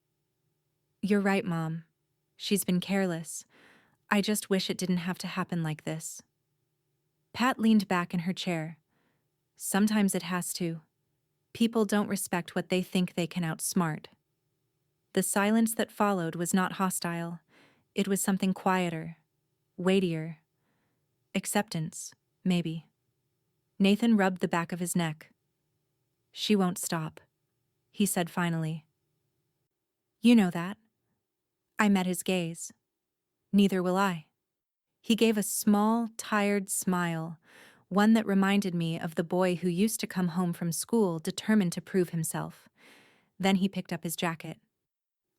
You're right, Mom. She's been careless. I just wish it didn't have to happen like this. Pat leaned back in her chair. Sometimes it has to. People don't respect what they think they can outsmart. The silence that followed was not hostile. It was something quieter, weightier. Acceptance, maybe. Nathan rubbed the back of his neck. She won't stop, he said finally. You know that. I met his gaze. Neither will I. He gave a small, tired smile, one that reminded me of the boy who used to come home from school determined to prove himself. Then he picked up his jacket.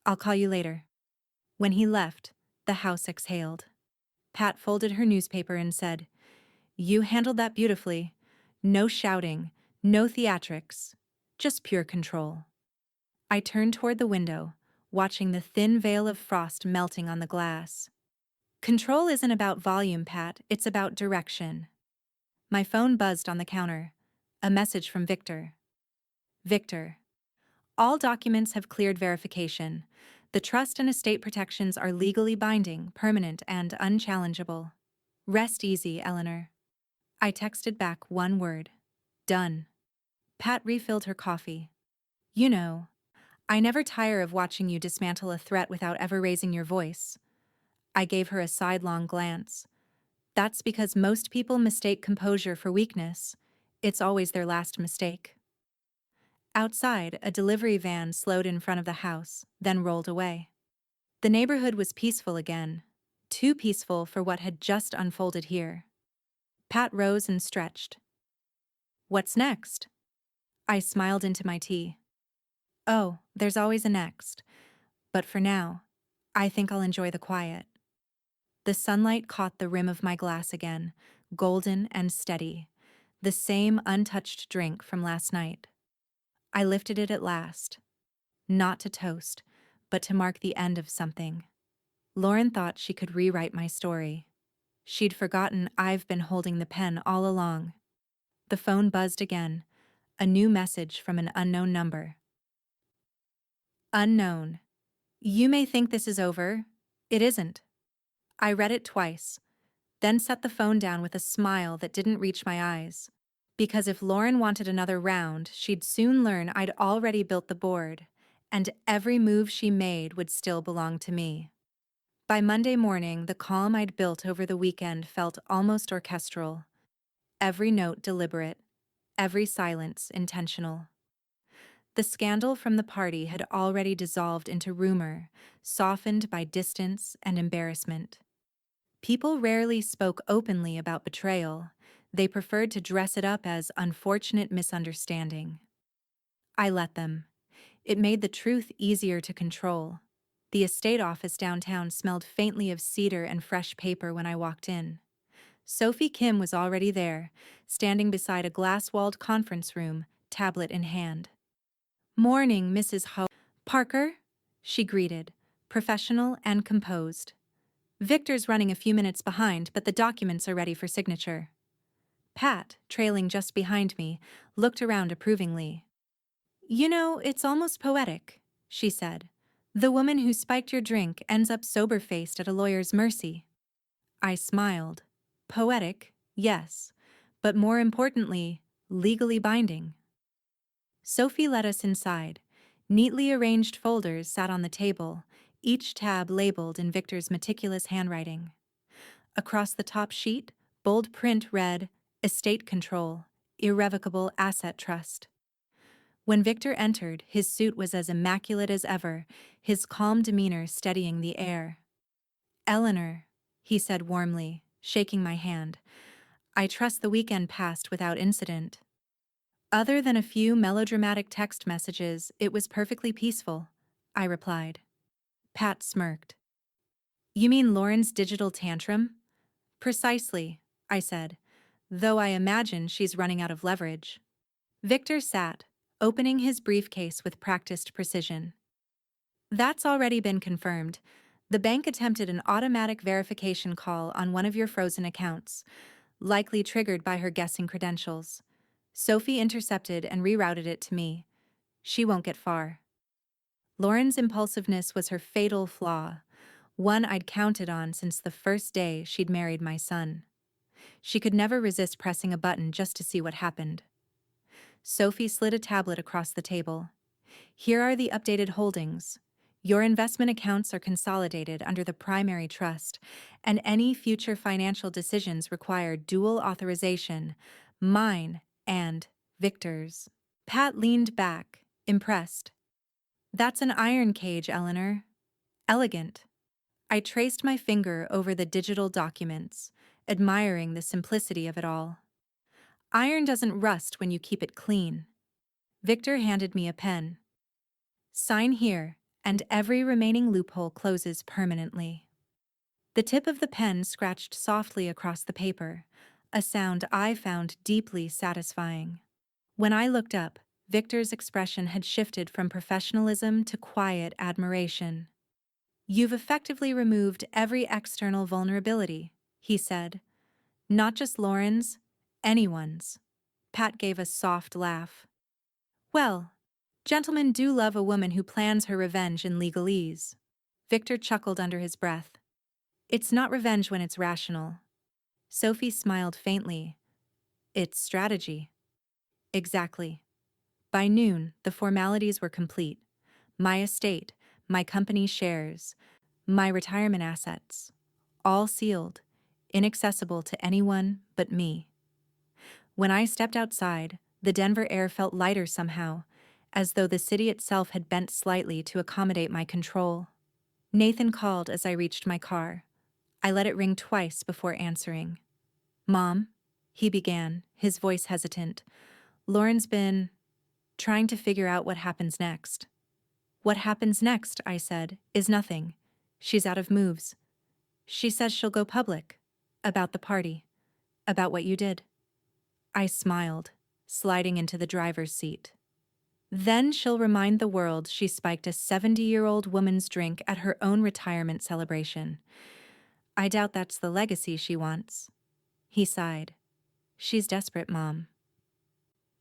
I'll call you later. When he left, the house exhaled. Pat folded her newspaper and said, You handled that beautifully. No shouting, no theatrics, just pure control. I turned toward the window, watching the thin veil of frost melting on the glass. Control isn't about volume, Pat, it's about direction. My phone buzzed on the counter. A message from Victor. Victor. All documents have cleared verification. The trust and estate protections are legally binding, permanent, and unchallengeable. Rest easy, Eleanor. I texted back one word. Done. Pat refilled her coffee. You know, I never tire of watching you dismantle a threat without ever raising your voice. I gave her a sidelong glance. That's because most people mistake composure for weakness. It's always their last mistake. Outside, a delivery van slowed in front of the house, then rolled away. The neighborhood was peaceful again, too peaceful for what had just unfolded here. Pat rose and stretched. What's next? I smiled into my tea. Oh, there's always a next. But for now, I think I'll enjoy the quiet. The sunlight caught the rim of my glass again, golden and steady, the same untouched drink from last night. I lifted it at last, not to toast, but to mark the end of something. Lauren thought she could rewrite my story. She'd forgotten I've been holding the pen all along. The phone buzzed again, a new message from an unknown number. Unknown. You may think this is over. It isn't. I read it twice, then set the phone down with a smile that didn't reach my eyes. Because if Lauren wanted another round, she'd soon learn I'd already built the board, and every move she made would still belong to me. By Monday morning, the calm I'd built over the weekend felt almost orchestral. Every note deliberate, every silence intentional. The scandal from the party had already dissolved into rumor, softened by distance and embarrassment. People rarely spoke openly about betrayal. They preferred to dress it up as unfortunate misunderstanding. I let them. It made the truth easier to control. The estate office downtown smelled faintly of cedar and fresh paper when I walked in. Sophie Kim was already there, standing beside a glass-walled conference room, tablet in hand. "Morning, Mrs. Parker," she greeted, professional and composed. "Victor's running a few minutes behind, but the documents are ready for signature." Pat, trailing just behind me, looked around approvingly. "You know, it's almost poetic," she said. "The woman who spiked your drink ends up sober-faced at a lawyer's mercy." I smiled. Poetic, yes, but more importantly, legally binding. Sophie led us inside. Neatly arranged folders sat on the table, each tab labeled in Victor's meticulous handwriting. Across the top sheet, bold print read, "Estate Control, Irrevocable Asset Trust." When Victor entered, his suit was as immaculate as ever, his calm demeanor steadying the air. "Eleanor," he said warmly, shaking my hand, "I trust the weekend passed without incident." "Other than a few melodramatic text messages, it was perfectly peaceful," I replied. Pat smirked. "You mean Lauren's digital tantrum?" "Precisely," I said, "though I imagine she's running out of leverage." Victor sat, opening his briefcase with practiced precision. "That's already been confirmed. The bank attempted an automatic verification call on one of your frozen accounts, likely triggered by her guessing credentials. Sophie intercepted and rerouted it to me. She won't get far." Lauren's impulsiveness was her fatal flaw, one I'd counted on since the first day she'd married my son. She could never resist pressing a button just to see what happened. Sophie slid a tablet across the table. "Here are the updated holdings. Your investment accounts are consolidated under the primary trust, and any future financial decisions require dual authorization, mine and Victor's." Pat leaned back, impressed. "That's an iron cage, Eleanor. Elegant." I traced my finger over the digital documents, admiring the simplicity of it all. "Iron doesn't rust when you keep it clean." Victor handed me a pen. "Sign here, and every remaining loophole closes permanently." The tip of the pen scratched softly across the paper, a sound I found deeply satisfying. When I looked up, Victor's expression had shifted from professionalism to quiet admiration. "You've effectively removed every external vulnerability," he said. "Not just Lauren's, anyone's." Pat gave a soft laugh. "Well, gentlemen do love a woman who plans her revenge in legalese." Victor chuckled under his breath. "It's not revenge when it's rational." Sophie smiled faintly. "It's strategy." "Exactly." By noon, the formalities were complete. My estate, my company shares, my retirement assets, all sealed, inaccessible to anyone but me. When I stepped outside, the Denver air felt lighter somehow, as though the city itself had bent slightly to accommodate my control. Nathan called as I reached my car. I let it ring twice before answering. "Mom," he began, his voice hesitant, "Lauren's been trying to figure out what happens next." "What happens next," I said, "is nothing. She's out of moves. She says she'll go public. About the party. About what you did." I smiled, sliding into the driver's seat. "Then she'll remind the world she spiked a 70-year-old woman's drink at her own retirement celebration. I doubt that's the legacy she wants." He sighed. "She's desperate, Mom."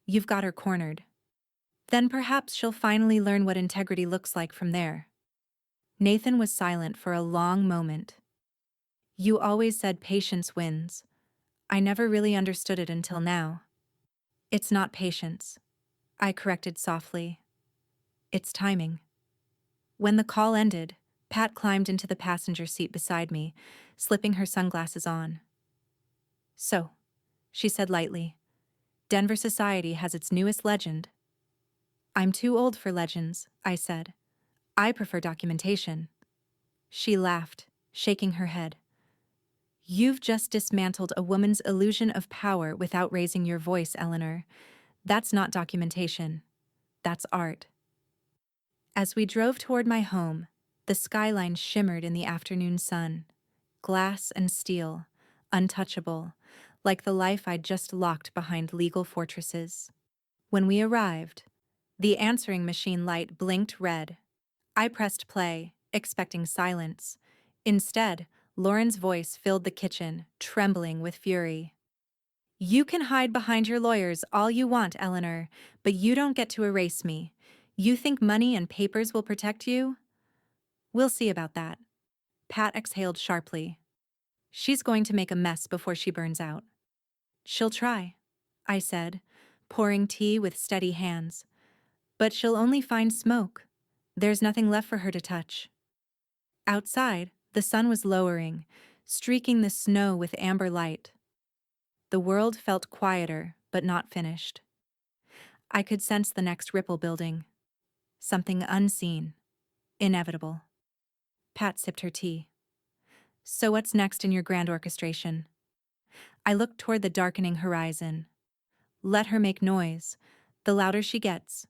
"You've got her cornered." "Then perhaps she'll finally learn what integrity looks like from there." Nathan was silent for a long moment. "You always said patience wins. I never really understood it until now." "It's not patience," I corrected softly. "It's timing." When the call ended, Pat climbed into the passenger seat beside me, slipping her sunglasses on. "So," she said lightly, "Denver society has its newest legend." I'm too old for legends, I said. I prefer documentation. She laughed, shaking her head. You've just dismantled a woman's illusion of power without raising your voice, Eleanor. That's not documentation. That's art. As we drove toward my home, the skyline shimmered in the afternoon sun. Glass and steel, untouchable, like the life I'd just locked behind legal fortresses. When we arrived, the answering machine light blinked red. I pressed play, expecting silence. Instead, Lauren's voice filled the kitchen, trembling with fury. You can hide behind your lawyers all you want, Eleanor, but you don't get to erase me. You think money and papers will protect you? We'll see about that. Pat exhaled sharply. She's going to make a mess before she burns out. She'll try, I said, pouring tea with steady hands. But she'll only find smoke. There's nothing left for her to touch. Outside, the sun was lowering, streaking the snow with amber light. The world felt quieter, but not finished. I could sense the next ripple building. Something unseen, inevitable. Pat sipped her tea. So what's next in your grand orchestration? I looked toward the darkening horizon. Let her make noise. The louder she gets,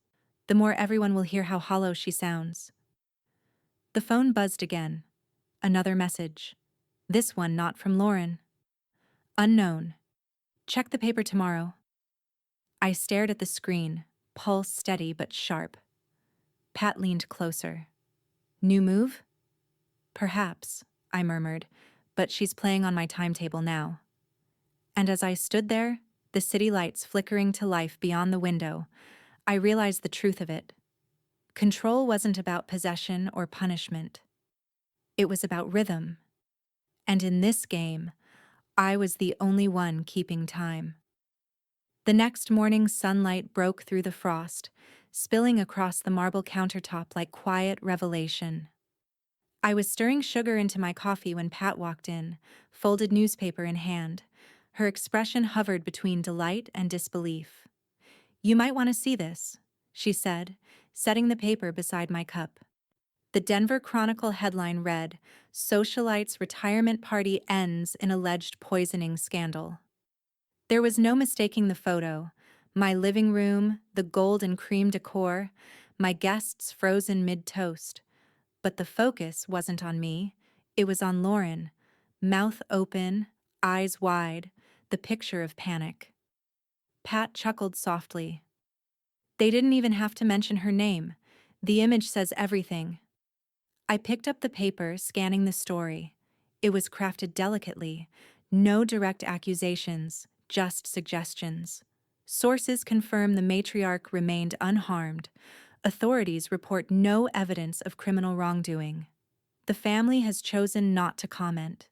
the more everyone will hear how hollow she sounds. The phone buzzed again. Another message. This one not from Lauren. Unknown. Check the paper tomorrow. I stared at the screen, pulse steady but sharp. Pat leaned closer. New move? Perhaps, I murmured, but she's playing on my timetable now. And as I stood there, the city lights flickering to life beyond the window, I realized the truth of it. Control wasn't about possession or punishment. It was about rhythm. And in this game, I was the only one keeping time. The next morning, sunlight broke through the frost, spilling across the marble countertop like quiet revelation. I was stirring sugar into my coffee when Pat walked in, folded newspaper in hand. Her expression hovered between delight and disbelief. You might want to see this, she said, setting the paper beside my cup. The Denver Chronicle headline read, Socialite's Retirement Party Ends in Alleged Poisoning Scandal. There was no mistaking the photo. My living room, the gold and cream decor, my guests frozen mid-toast. But the focus wasn't on me. It was on Lauren, mouth open, eyes wide, the picture of panic. Pat chuckled softly. They didn't even have to mention her name. The image says everything. I picked up the paper, scanning the story. It was crafted delicately. No direct accusations, just suggestions. Sources confirm the matriarch remained unharmed. Authorities report no evidence of criminal wrongdoing. The family has chosen not to comment.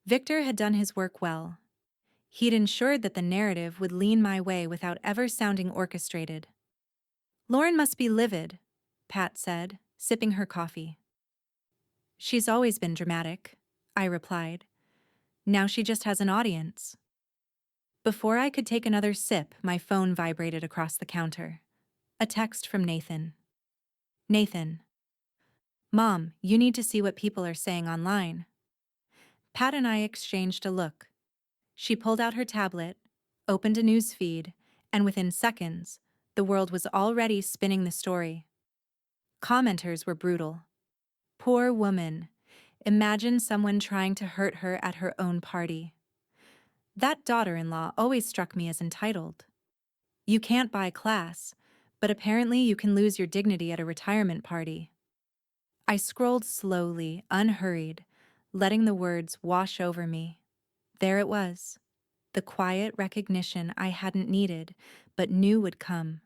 Victor had done his work well. He'd ensured that the narrative would lean my way without ever sounding orchestrated. Lauren must be livid, Pat said, sipping her coffee. She's always been dramatic, I replied. Now she just has an audience. Before I could take another sip, my phone vibrated across the counter. A text from Nathan. Nathan. Mom, you need to see what people are saying online. Pat and I exchanged a look. She pulled out her tablet, opened a news feed, and within seconds, the world was already spinning the story. Commenters were brutal. Poor woman. Imagine someone trying to hurt her at her own party. That daughter-in-law always struck me as entitled. You can't buy class, but apparently you can lose your dignity at a retirement party. I scrolled slowly, unhurried, letting the words wash over me. There it was, the quiet recognition I hadn't needed, but knew would come.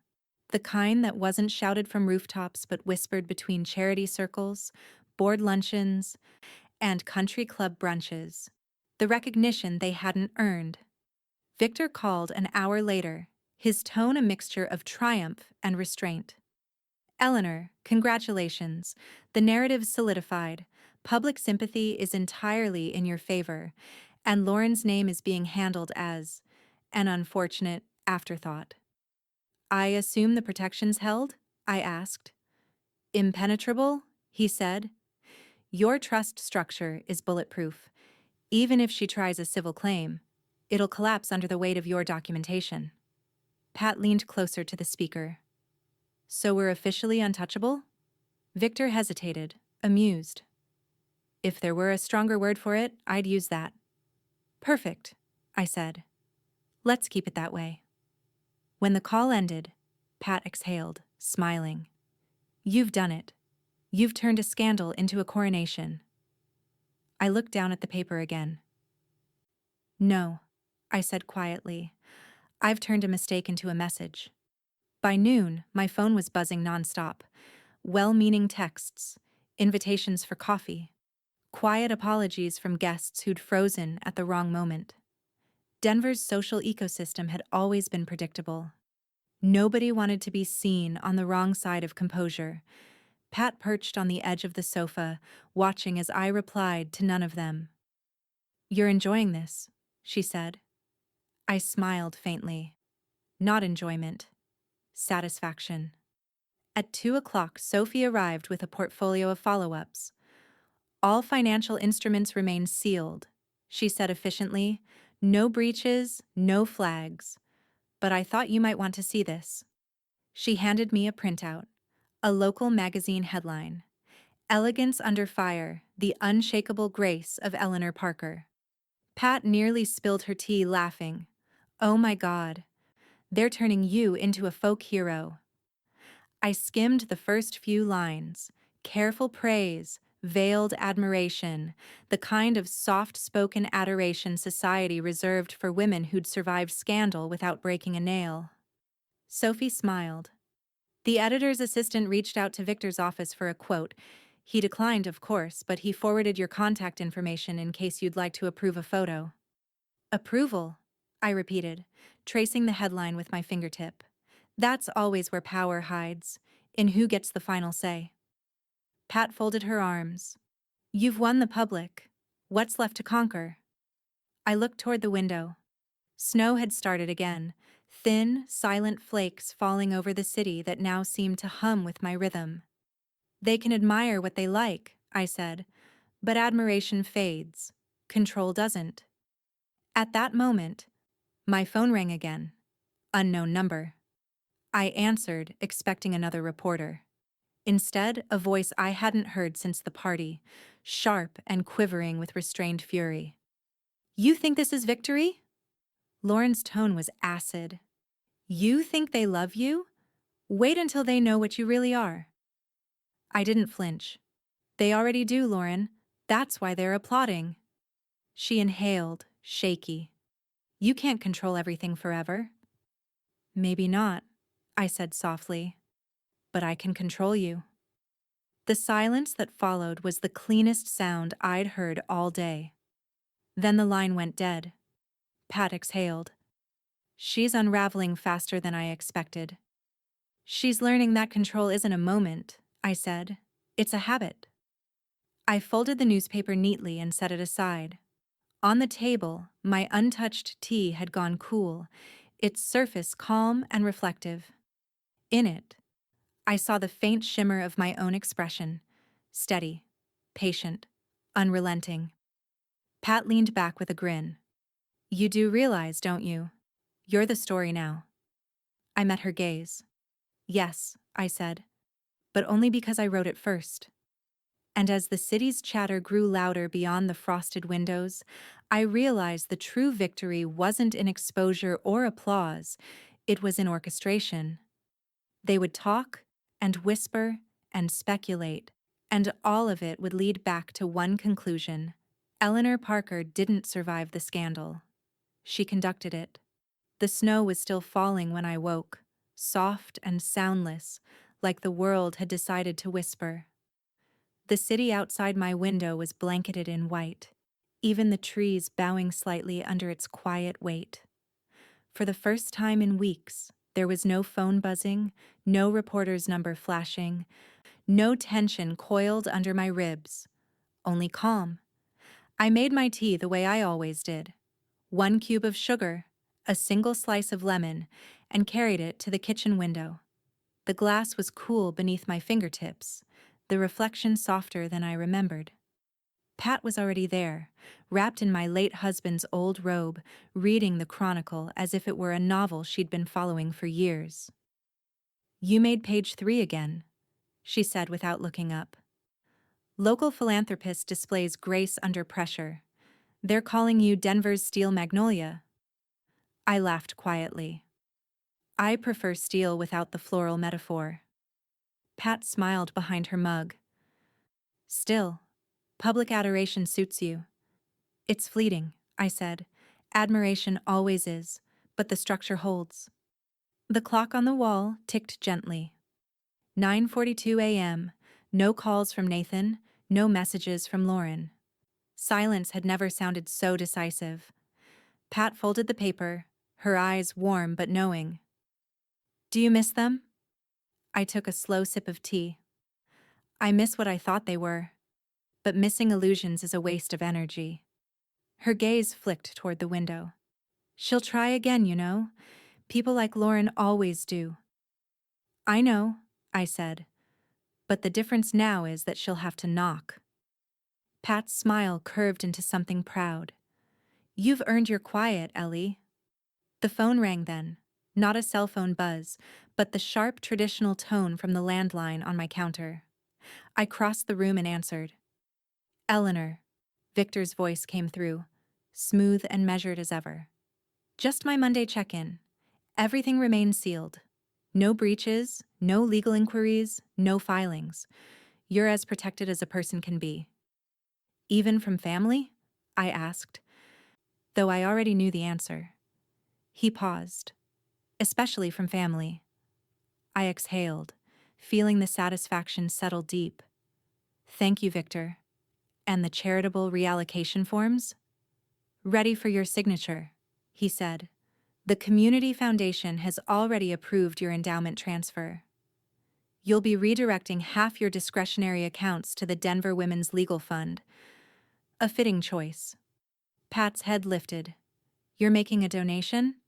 The kind that wasn't shouted from rooftops but whispered between charity circles, board luncheons, and country club brunches. The recognition they hadn't earned. Victor called an hour later, his tone a mixture of triumph and restraint. Eleanor, congratulations. The narrative's solidified. Public sympathy is entirely in your favor, and Lauren's name is being handled as an unfortunate afterthought. I assume the protection's held? I asked. Impenetrable? He said. Your trust structure is bulletproof. Even if she tries a civil claim, it'll collapse under the weight of your documentation. Pat leaned closer to the speaker. So we're officially untouchable? Victor hesitated, amused. If there were a stronger word for it, I'd use that. Perfect, I said. Let's keep it that way. When the call ended, Pat exhaled, smiling. You've done it. You've turned a scandal into a coronation. I looked down at the paper again. No, I said quietly. I've turned a mistake into a message. By noon, my phone was buzzing nonstop. Well-meaning texts, invitations for coffee, quiet apologies from guests who'd frozen at the wrong moment. Denver's social ecosystem had always been predictable. Nobody wanted to be seen on the wrong side of composure. Pat perched on the edge of the sofa, watching as I replied to none of them. You're enjoying this, she said. I smiled faintly. Not enjoyment. Satisfaction. At 2 o'clock, Sophie arrived with a portfolio of follow-ups. All financial instruments remain sealed, she said efficiently. No breaches, no flags. But I thought you might want to see this. She handed me a printout. A local magazine headline. Elegance Under Fire, the Unshakable Grace of Eleanor Parker. Pat nearly spilled her tea laughing. Oh my God. They're turning you into a folk hero. I skimmed the first few lines. Careful praise, veiled admiration, the kind of soft-spoken adoration society reserved for women who'd survived scandal without breaking a nail. Sophie smiled. The editor's assistant reached out to Victor's office for a quote. He declined, of course, but he forwarded your contact information in case you'd like to approve a photo. Approval, I repeated, tracing the headline with my fingertip. That's always where power hides, in who gets the final say. Pat folded her arms. You've won the public. What's left to conquer? I looked toward the window. Snow had started again, thin, silent flakes falling over the city that now seemed to hum with my rhythm. They can admire what they like, I said, but admiration fades. Control doesn't. At that moment, my phone rang again. Unknown number. I answered, expecting another reporter. Instead, a voice I hadn't heard since the party, sharp and quivering with restrained fury. You think this is victory? Lauren's tone was acid. You think they love you? Wait until they know what you really are. I didn't flinch. They already do, Lauren. That's why they're applauding. She inhaled, shaky. You can't control everything forever. Maybe not, I said softly. But I can control you. The silence that followed was the cleanest sound I'd heard all day. Then the line went dead. Pat exhaled. She's unraveling faster than I expected. She's learning that control isn't a moment, I said. It's a habit. I folded the newspaper neatly and set it aside. On the table, my untouched tea had gone cool, its surface calm and reflective. In it, I saw the faint shimmer of my own expression, steady, patient, unrelenting. Pat leaned back with a grin. You do realize, don't you? You're the story now. I met her gaze. Yes, I said, but only because I wrote it first. And as the city's chatter grew louder beyond the frosted windows, I realized the true victory wasn't in exposure or applause, it was in orchestration. They would talk and whisper and speculate, and all of it would lead back to one conclusion. Eleanor Parker didn't survive the scandal. She conducted it. The snow was still falling when I woke, soft and soundless, like the world had decided to whisper. The city outside my window was blanketed in white, even the trees bowing slightly under its quiet weight. For the first time in weeks, there was no phone buzzing, no reporter's number flashing, no tension coiled under my ribs, only calm. I made my tea the way I always did. 1 cube of sugar, a single slice of lemon, and carried it to the kitchen window. The glass was cool beneath my fingertips, the reflection softer than I remembered. Pat was already there, wrapped in my late husband's old robe, reading the Chronicle as if it were a novel she'd been following for years. "You made page 3 again," she said without looking up. "Local philanthropist displays grace under pressure. They're calling you Denver's steel magnolia." I laughed quietly. I prefer steel without the floral metaphor. Pat smiled behind her mug. "Still, public adoration suits you." "It's fleeting," I said. "Admiration always is, but the structure holds." The clock on the wall ticked gently. 9:42 a.m., no calls from Nathan, no messages from Lauren. Silence had never sounded so decisive. Pat folded the paper, her eyes warm but knowing. "Do you miss them?" I took a slow sip of tea. "I miss what I thought they were, but missing illusions is a waste of energy." Her gaze flicked toward the window. "She'll try again, you know. People like Lauren always do." "I know," I said, "but the difference now is that she'll have to knock." Pat's smile curved into something proud. "You've earned your quiet, Ellie." The phone rang then, not a cell phone buzz, but the sharp traditional tone from the landline on my counter. I crossed the room and answered. "Eleanor." Victor's voice came through, smooth and measured as ever. "Just my Monday check-in. Everything remains sealed. No breaches, no legal inquiries, no filings. You're as protected as a person can be." "Even from family?" I asked, though I already knew the answer. He paused. "Especially from family." I exhaled, feeling the satisfaction settle deep. "Thank you, Victor." "And the charitable reallocation forms?" "Ready for your signature," he said. "The Community Foundation has already approved your endowment transfer. You'll be redirecting half your discretionary accounts to the Denver Women's Legal Fund." A fitting choice. Pat's head lifted. "You're making a donation?"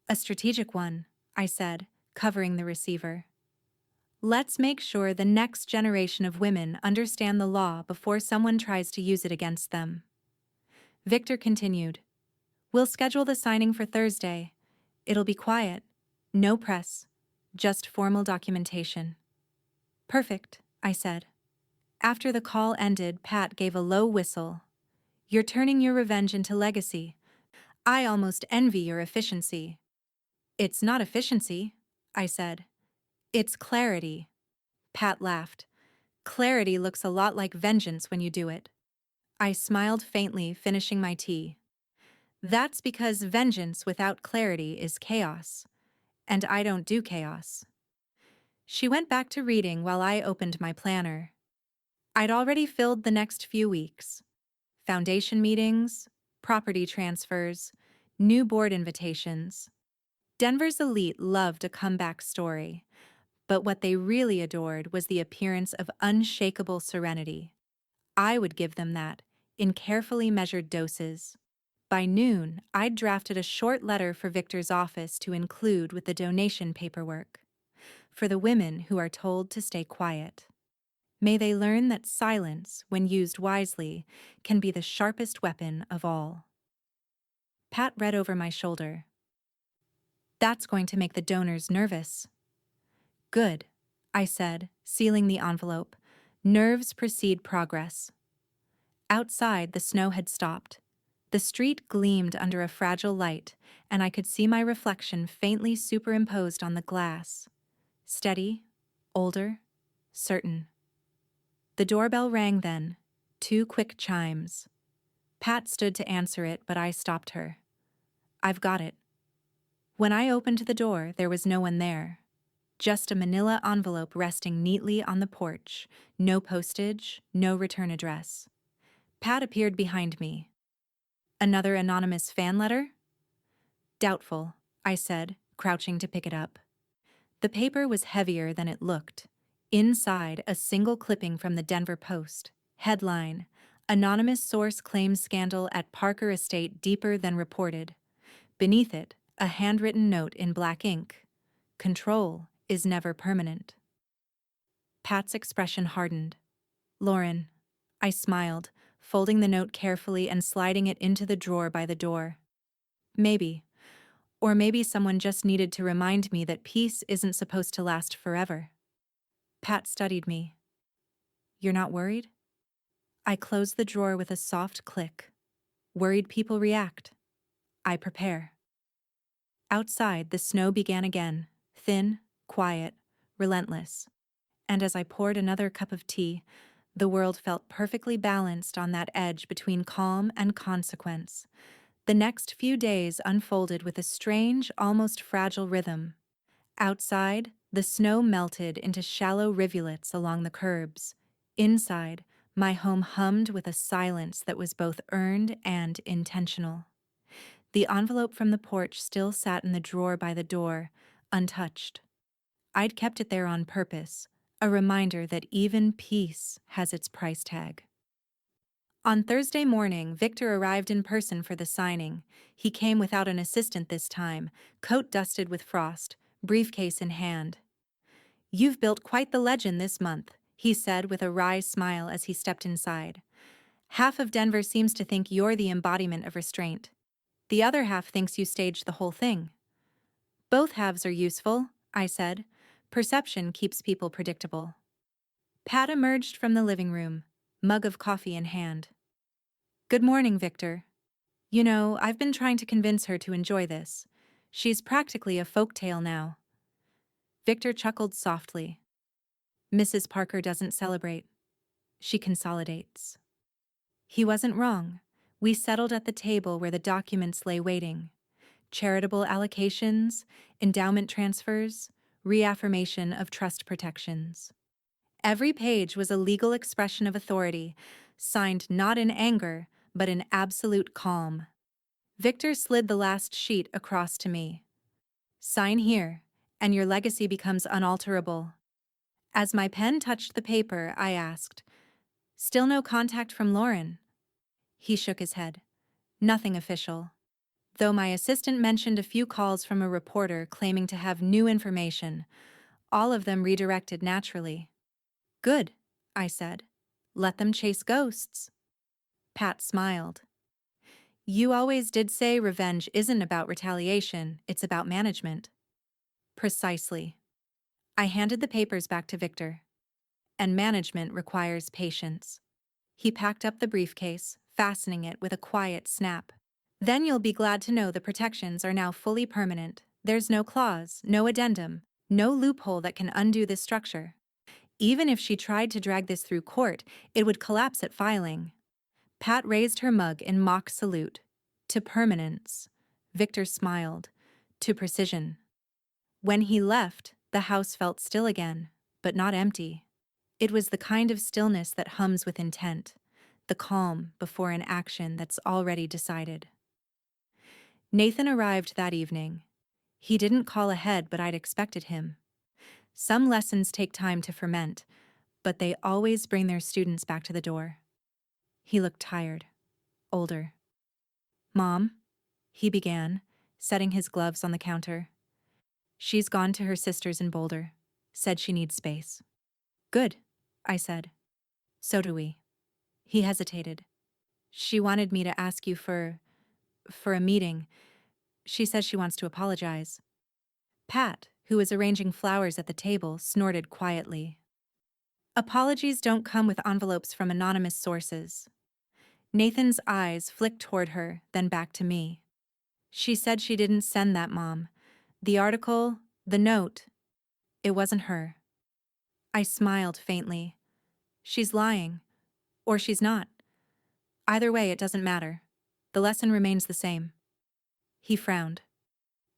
"A strategic one," I said, covering the receiver. "Let's make sure the next generation of women understand the law before someone tries to use it against them." Victor continued. "We'll schedule the signing for Thursday. It'll be quiet. No press. Just formal documentation." "Perfect," I said. After the call ended, Pat gave a low whistle. "You're turning your revenge into legacy. I almost envy your efficiency." "It's not efficiency," I said. "It's clarity." Pat laughed. "Clarity looks a lot like vengeance when you do it." I smiled faintly, finishing my tea. "That's because vengeance without clarity is chaos, and I don't do chaos." She went back to reading while I opened my planner. I'd already filled the next few weeks. Foundation meetings, property transfers, new board invitations. Denver's elite loved a comeback story, but what they really adored was the appearance of unshakable serenity. I would give them that, in carefully measured doses. By noon, I'd drafted a short letter for Victor's office to include with the donation paperwork. For the women who are told to stay quiet. May they learn that silence, when used wisely, can be the sharpest weapon of all. Pat read over my shoulder. "That's going to make the donors nervous." "Good," I said, sealing the envelope. "Nerves precede progress." Outside, the snow had stopped. The street gleamed under a fragile light, and I could see my reflection faintly superimposed on the glass. Steady, older, certain. The doorbell rang then, 2 quick chimes. Pat stood to answer it, but I stopped her. "I've got it." When I opened the door, there was no one there. Just a manila envelope resting neatly on the porch, no postage, no return address. Pat appeared behind me. "Another anonymous fan letter?" "Doubtful," I said, crouching to pick it up. The paper was heavier than it looked. Inside, a single clipping from the Denver Post. Headline: "Anonymous source claims scandal at Parker Estate deeper than reported." Beneath it, A handwritten note in black ink. Control is never permanent. Pat's expression hardened. Lauren. I smiled, folding the note carefully and sliding it into the drawer by the door. Maybe. Or maybe someone just needed to remind me that peace isn't supposed to last forever. Pat studied me. You're not worried? I closed the drawer with a soft click. Worried people react. I prepare. Outside, the snow began again, thin, quiet, relentless. And as I poured another cup of tea, the world felt perfectly balanced on that edge between calm and consequence. The next few days unfolded with a strange, almost fragile rhythm. Outside, the snow melted into shallow rivulets along the curbs. Inside, my home hummed with a silence that was both earned and intentional. The envelope from the porch still sat in the drawer by the door, untouched. I'd kept it there on purpose, a reminder that even peace has its price tag. On Thursday morning, Victor arrived in person for the signing. He came without an assistant this time, coat dusted with frost, briefcase in hand. "You've built quite the legend this month," he said with a wry smile as he stepped inside. "Half of Denver seems to think you're the embodiment of restraint. The other half thinks you staged the whole thing." "Both halves are useful," I said. "Perception keeps people predictable." Pat emerged from the living room, mug of coffee in hand. "Good morning, Victor. You know, I've been trying to convince her to enjoy this. She's practically a folk tale now." Victor chuckled softly. "Mrs. Parker doesn't celebrate. She consolidates." He wasn't wrong. We settled at the table where the documents lay waiting. Charitable allocations, endowment transfers, reaffirmation of trust protections. Every page was a legal expression of authority, signed not in anger, but in absolute calm. Victor slid the last sheet across to me. "Sign here, and your legacy becomes unalterable." As my pen touched the paper, I asked, "Still no contact from Lauren?" He shook his head. "Nothing official. Though my assistant mentioned a few calls from a reporter claiming to have new information, all of them redirected naturally." "Good," I said. "Let them chase ghosts." Pat smiled. "You always did say revenge isn't about retaliation, it's about management." "Precisely." I handed the papers back to Victor. "And management requires patience." He packed up the briefcase, fastening it with a quiet snap. "Then you'll be glad to know the protections are now fully permanent. There's no clause, no addendum, no loophole that can undo this structure. Even if she tried to drag this through court, it would collapse at filing." Pat raised her mug in mock salute. "To permanence." Victor smiled. "To precision." When he left, the house felt still again, but not empty. It was the kind of stillness that hums with intent, the calm before an action that's already decided. Nathan arrived that evening. He didn't call ahead, but I'd expected him. Some lessons take time to ferment, but they always bring their students back to the door. He looked tired, older. "Mom," he began, setting his gloves on the counter. "She's gone to her sister's in Boulder. Said she needs space." "Good," I said. "So do we." He hesitated. "She wanted me to ask you for a meeting. She says she wants to apologize." Pat, who was arranging flowers at the table, snorted quietly. "Apologies don't come with envelopes from anonymous sources." Nathan's eyes flicked toward her, then back to me. "She said she didn't send that, Mom. The article, the note, it wasn't her." I smiled faintly. "She's lying. Or she's not. Either way, it doesn't matter. The lesson remains the same." He frowned.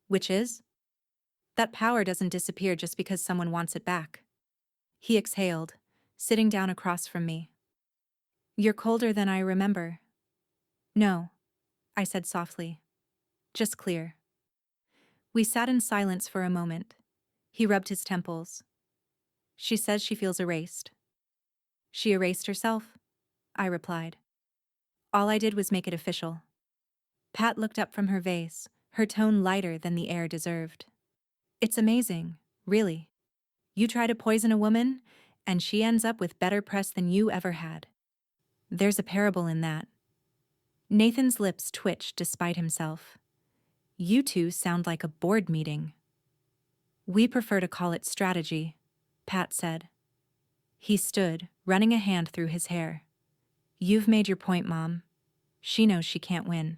"Which is?" "That power doesn't disappear just because someone wants it back." He exhaled, sitting down across from me. "You're colder than I remember." "No," I said softly. "Just clear." We sat in silence for a moment. He rubbed his temples. "She says she feels erased." "She erased herself," I replied. "All I did was make it official." Pat looked up from her vase, her tone lighter than the air deserved. It's amazing, really. You try to poison a woman, and she ends up with better press than you ever had. There's a parable in that. Nathan's lips twitched despite himself. You two sound like a board meeting. We prefer to call it strategy, Pat said. He stood, running a hand through his hair. You've made your point, Mom. She knows she can't win.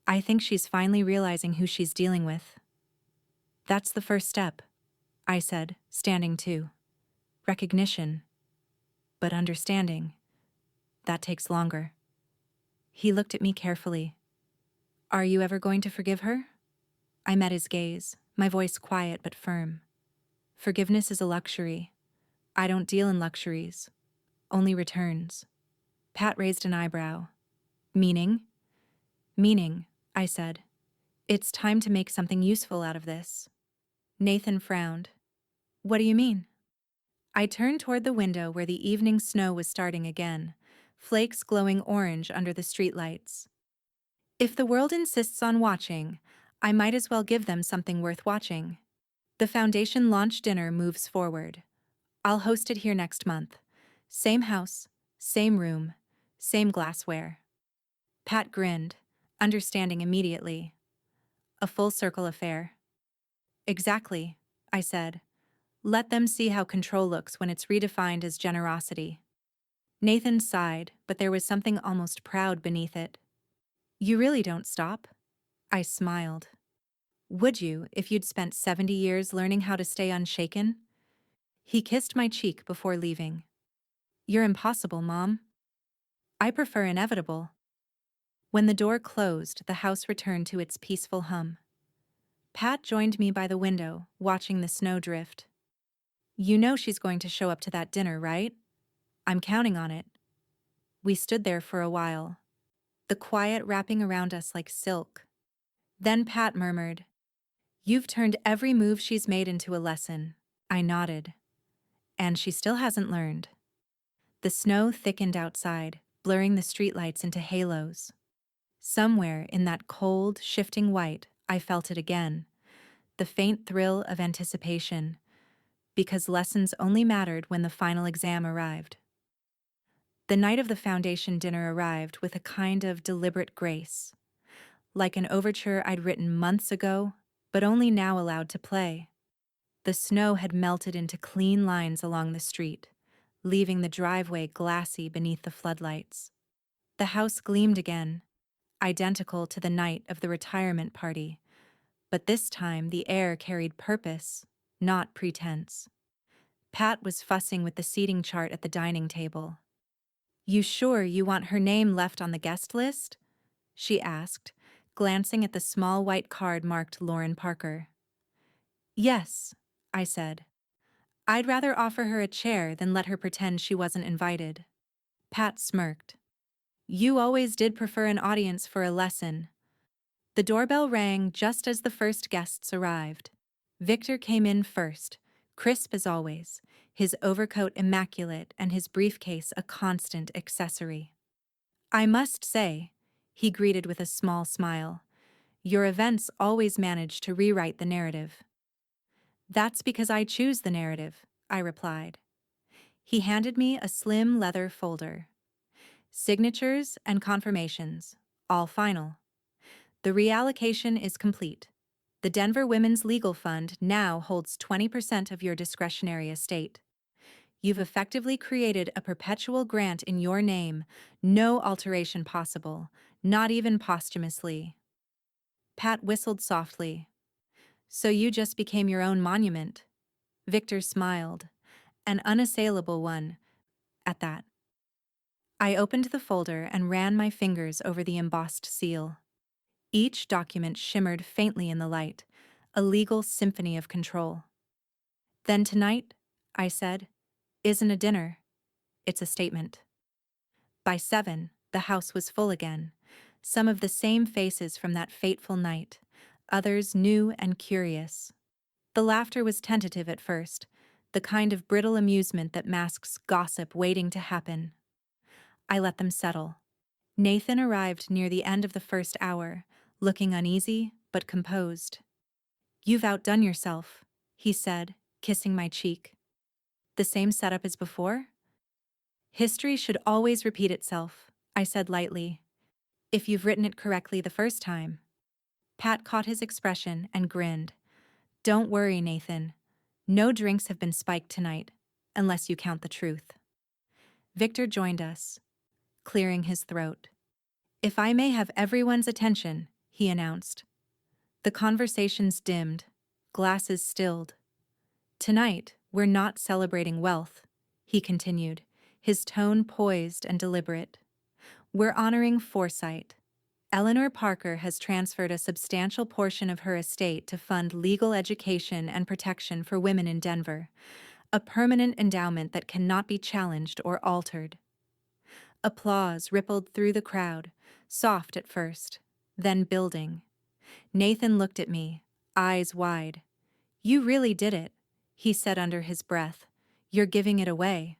I think she's finally realizing who she's dealing with. That's the first step, I said, standing too. Recognition. But understanding. That takes longer. He looked at me carefully. Are you ever going to forgive her? I met his gaze, my voice quiet but firm. Forgiveness is a luxury. I don't deal in luxuries. Only returns. Pat raised an eyebrow. Meaning? Meaning, I said. It's time to make something useful out of this. Nathan frowned. What do you mean? I turned toward the window where the evening snow was starting again, flakes glowing orange under the streetlights. If the world insists on watching, I might as well give them something worth watching. The Foundation launch dinner moves forward. I'll host it here next month. Same house, same room, same glassware. Pat grinned, understanding immediately. A full circle affair. Exactly, I said. Let them see how control looks when it's redefined as generosity. Nathan sighed, but there was something almost proud beneath it. You really don't stop? I smiled. Would you if you'd spent 70 years learning how to stay unshaken? He kissed my cheek before leaving. You're impossible, Mom. I prefer inevitable. When the door closed, the house returned to its peaceful hum. Pat joined me by the window, watching the snow drift. You know she's going to show up to that dinner, right? I'm counting on it. We stood there for a while, the quiet wrapping around us like silk. Then Pat murmured, You've turned every move she's made into a lesson. I nodded. And she still hasn't learned. The snow thickened outside, blurring the streetlights into halos. Somewhere in that cold, shifting white, I felt it again. The faint thrill of anticipation, because lessons only mattered when the final exam arrived. The night of the Foundation dinner arrived with a kind of deliberate grace, like an overture I'd written months ago, but only now allowed to play. The snow had melted into clean lines along the street, leaving the driveway glassy beneath the floodlights. The house gleamed again, identical to the night of the retirement party, but this time the air carried purpose, not pretense. Pat was fussing with the seating chart at the dining table. You sure you want her name left on the guest list? She asked, glancing at the small white card marked Lauren Parker. Yes, I said. I'd rather offer her a chair than let her pretend she wasn't invited. Pat smirked. You always did prefer an audience for a lesson. The doorbell rang just as the first guests arrived. Victor came in first, crisp as always, his overcoat immaculate and his briefcase a constant accessory. I must say, he greeted with a small smile, your events always manage to rewrite the narrative. That's because I choose the narrative, I replied. He handed me a slim leather folder. Signatures and confirmations, all final. The reallocation is complete. The Denver Women's Legal Fund now holds 20% of your discretionary estate. You've effectively created a perpetual grant in your name, no alteration possible, not even posthumously. Pat whistled softly. So you just became your own monument. Victor smiled, an unassailable one, at that. I opened the folder and ran my fingers over the embossed seal. Each document shimmered faintly in the light, a legal symphony of control. Then tonight, I said, isn't a dinner. It's a statement. By 7, the house was full again, some of the same faces from that fateful night, others new and curious. The laughter was tentative at first, the kind of brittle amusement that masks gossip waiting to happen. I let them settle. Nathan arrived near the end of the first hour, looking uneasy but composed. "You've outdone yourself," he said, kissing my cheek. "The same setup as before?" "History should always repeat itself," I said lightly. "If you've written it correctly the first time." Pat caught his expression and grinned. "Don't worry, Nathan. No drinks have been spiked tonight, unless you count the truth." Victor joined us, clearing his throat. "If I may have everyone's attention," he announced. The conversations dimmed, glasses stilled. "Tonight, we're not celebrating wealth," he continued, his tone poised and deliberate. "We're honoring foresight. Eleanor Parker has transferred a substantial portion of her estate to fund legal education and protection for women in Denver, a permanent endowment that cannot be challenged or altered." Applause rippled through the crowd, soft at first, then building. Nathan looked at me, eyes wide. "You really did it," he said under his breath. "You're giving it away."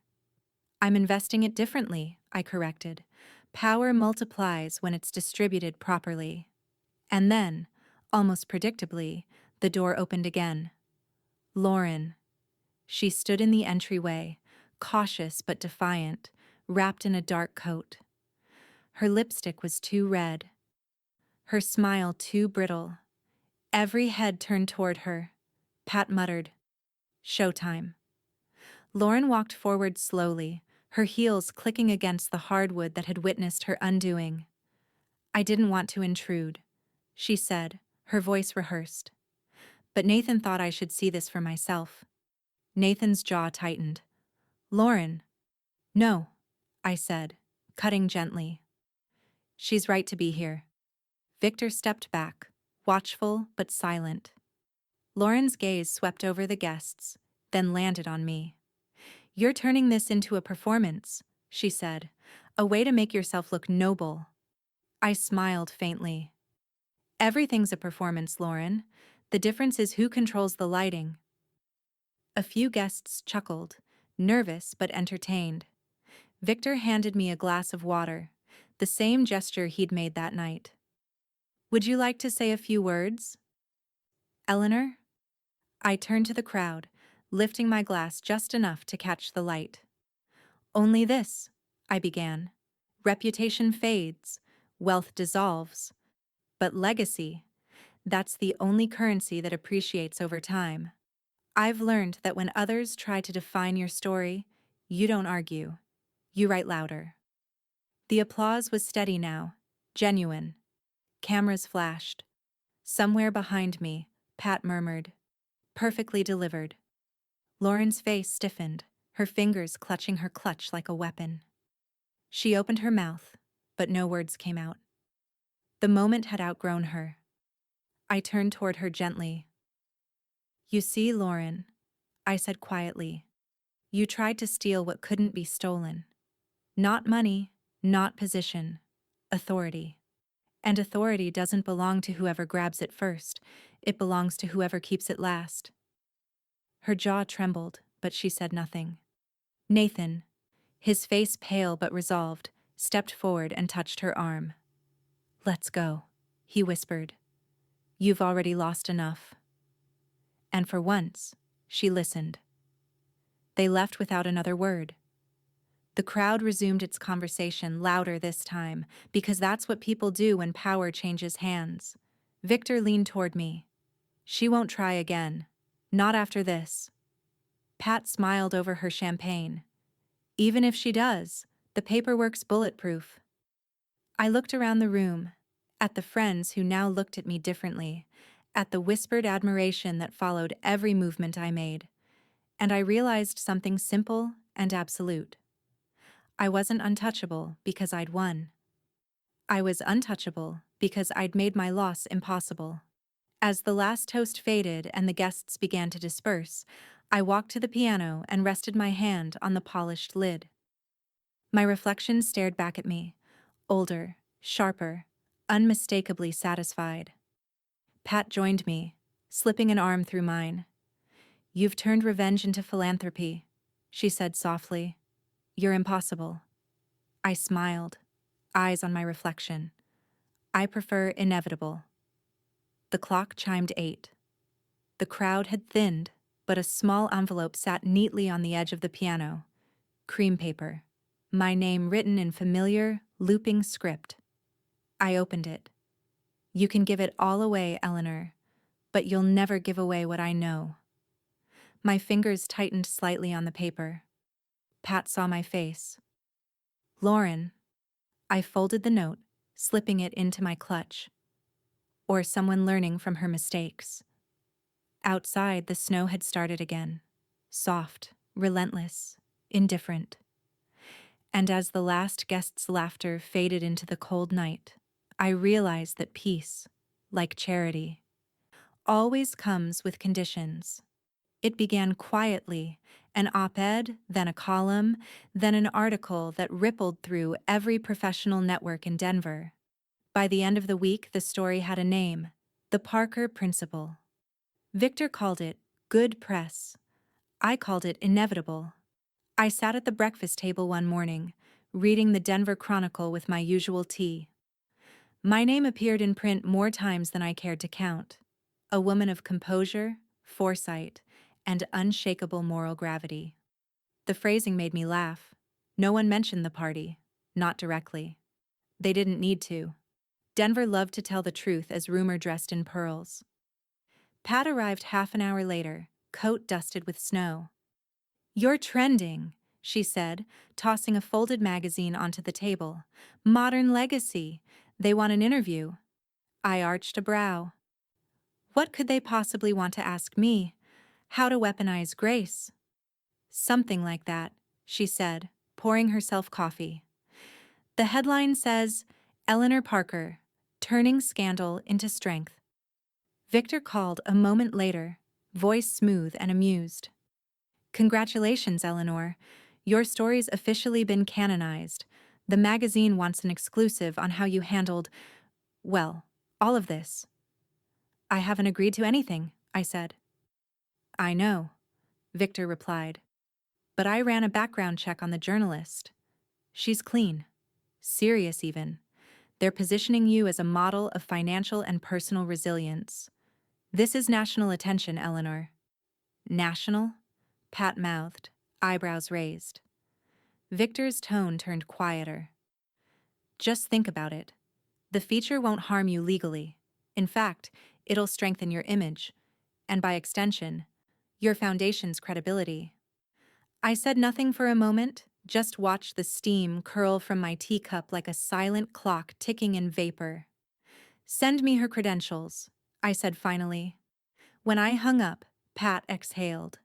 "I'm investing it differently," I corrected. "Power multiplies when it's distributed properly." And then, almost predictably, the door opened again. Lauren. She stood in the entryway, cautious but defiant, wrapped in a dark coat. Her lipstick was too red, her smile too brittle. Every head turned toward her. Pat muttered, "Showtime." Lauren walked forward slowly, her heels clicking against the hardwood that had witnessed her undoing. "I didn't want to intrude," she said, her voice rehearsed. "But Nathan thought I should see this for myself." Nathan's jaw tightened. "Lauren." "No," I said, cutting gently. "She's right to be here." Victor stepped back, watchful but silent. Lauren's gaze swept over the guests, then landed on me. "You're turning this into a performance," she said, "a way to make yourself look noble." I smiled faintly. "Everything's a performance, Lauren. The difference is who controls the lighting." A few guests chuckled, nervous but entertained. Victor handed me a glass of water, the same gesture he'd made that night. "Would you like to say a few words, Eleanor?" I turned to the crowd, lifting my glass just enough to catch the light. "Only this," I began. "Reputation fades, wealth dissolves. But legacy, that's the only currency that appreciates over time. I've learned that when others try to define your story, you don't argue. You write louder." The applause was steady now, genuine. Cameras flashed. Somewhere behind me, Pat murmured, "Perfectly delivered." Lauren's face stiffened, her fingers clutching her clutch like a weapon. She opened her mouth, but no words came out. The moment had outgrown her. I turned toward her gently. "You see, Lauren," I said quietly, "you tried to steal what couldn't be stolen. Not money, not position, authority. And authority doesn't belong to whoever grabs it first, it belongs to whoever keeps it last." Her jaw trembled, but she said nothing. Nathan, his face pale but resolved, stepped forward and touched her arm. "Let's go," he whispered. "You've already lost enough." And for once, she listened. They left without another word. The crowd resumed its conversation, louder this time, because that's what people do when power changes hands. Victor leaned toward me. "She won't try again. Not after this." Pat smiled over her champagne. "Even if she does, the paperwork's bulletproof." I looked around the room, at the friends who now looked at me differently, at the whispered admiration that followed every movement I made, and I realized something simple and absolute. I wasn't untouchable because I'd won. I was untouchable because I'd made my loss impossible. As the last toast faded and the guests began to disperse, I walked to the piano and rested my hand on the polished lid. My reflection stared back at me, older, sharper, unmistakably satisfied. Pat joined me, slipping an arm through mine. "You've turned revenge into philanthropy," she said softly. "You're impossible." I smiled, eyes on my reflection. "I prefer inevitable." The clock chimed 8. The crowd had thinned, but a small envelope sat neatly on the edge of the piano. Cream paper. My name written in familiar, looping script. I opened it. You can give it all away, Eleanor, but you'll never give away what I know. My fingers tightened slightly on the paper. Pat saw my face. Lauren. I folded the note, slipping it into my clutch. Or someone learning from her mistakes. Outside, the snow had started again. Soft, relentless, indifferent. And as the last guest's laughter faded into the cold night, I realized that peace, like charity, always comes with conditions. It began quietly, an op-ed, then a column, then an article that rippled through every professional network in Denver. By the end of the week, the story had a name: the Parker Principle. Victor called it good press. I called it inevitable. I sat at the breakfast table one morning, reading the Denver Chronicle with my usual tea. My name appeared in print more times than I cared to count. A woman of composure, foresight, and unshakable moral gravity. The phrasing made me laugh. No one mentioned the party, not directly. They didn't need to. Denver loved to tell the truth as rumor dressed in pearls. Pat arrived half an hour later, coat dusted with snow. "You're trending," she said, tossing a folded magazine onto the table. "Modern Legacy. They want an interview." I arched a brow. What could they possibly want to ask me? How to weaponize grace? "Something like that," she said, pouring herself coffee. "The headline says, 'Eleanor Parker, turning scandal into strength.'" Victor called a moment later, voice smooth and amused. "Congratulations, Eleanor. Your story's officially been canonized. The magazine wants an exclusive on how you handled, well, all of this." "I haven't agreed to anything," I said. "I know," Victor replied. "But I ran a background check on the journalist. She's clean. Serious, even. They're positioning you as a model of financial and personal resilience. This is national attention, Eleanor." "National?" Pat mouthed, eyebrows raised. Victor's tone turned quieter. "Just think about it. The feature won't harm you legally. In fact, it'll strengthen your image, and by extension, your foundation's credibility." I said nothing for a moment, just watched the steam curl from my teacup like a silent clock ticking in vapor. "Send me her credentials," I said finally. When I hung up, Pat exhaled.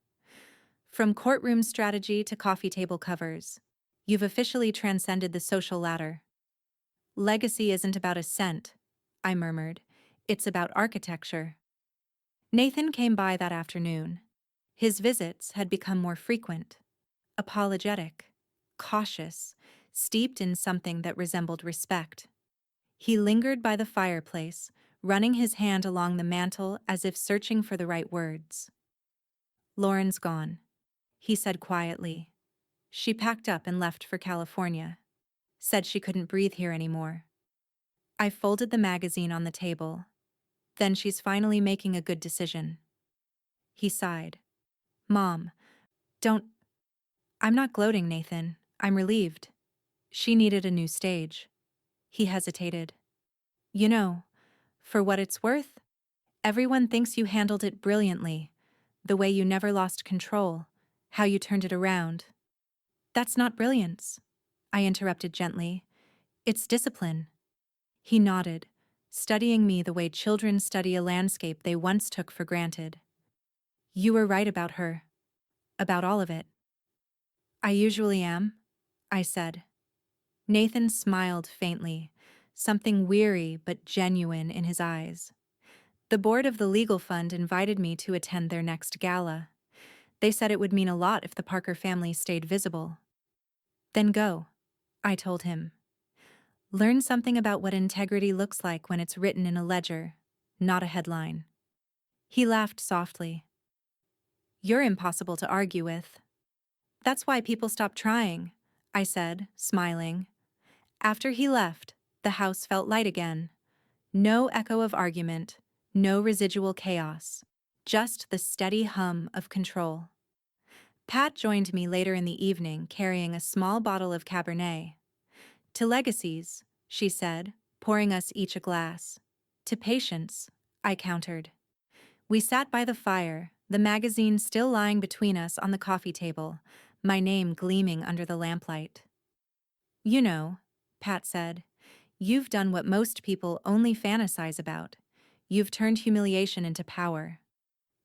"From courtroom strategy to coffee table covers, you've officially transcended the social ladder." "Legacy isn't about ascent," I murmured. "It's about architecture." Nathan came by that afternoon. His visits had become more frequent. Apologetic, cautious, steeped in something that resembled respect. He lingered by the fireplace, running his hand along the mantel as if searching for the right words. "Lauren's gone," he said quietly. "She packed up and left for California. Said she couldn't breathe here anymore." I folded the magazine on the table. "Then she's finally making a good decision." He sighed. "Mom, don't—" "I'm not gloating, Nathan. I'm relieved. She needed a new stage." He hesitated. "You know, for what it's worth, everyone thinks you handled it brilliantly. The way you never lost control, how you turned it around." "That's not brilliance," I interrupted gently. "It's discipline." He nodded, studying me the way children study a landscape they once took for granted. "You were right about her. About all of it." "I usually am," I said. Nathan smiled faintly, something weary but genuine in his eyes. "The board of the legal fund invited me to attend their next gala. They said it would mean a lot if the Parker family stayed visible." "Then go," I told him. "Learn something about what integrity looks like when it's written in a ledger, not a headline." He laughed softly. "You're impossible to argue with." "That's why people stop trying," I said, smiling. After he left, the house felt light again. No echo of argument, No residual chaos, just the steady hum of control. Pat joined me later in the evening carrying a small bottle of Cabernet. To legacies, she said, pouring us each a glass. To patience, I countered. We sat by the fire, the magazine still lying between us on the coffee table, my name gleaming under the lamplight. You know, Pat said, you've done what most people only fantasize about. You've turned humiliation into power.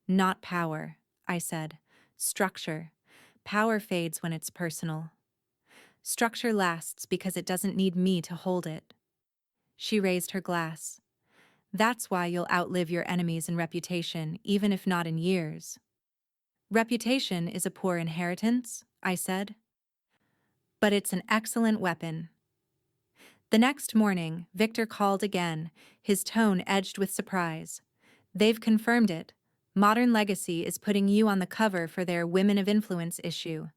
Not power, I said. Structure. Power fades when it's personal. Structure lasts because it doesn't need me to hold it. She raised her glass. That's why you'll outlive your enemies in reputation, even if not in years. Reputation is a poor inheritance, I said. But it's an excellent weapon. The next morning, Victor called again, his tone edged with surprise. They've confirmed it. Modern Legacy is putting you on the cover for their Women of Influence issue.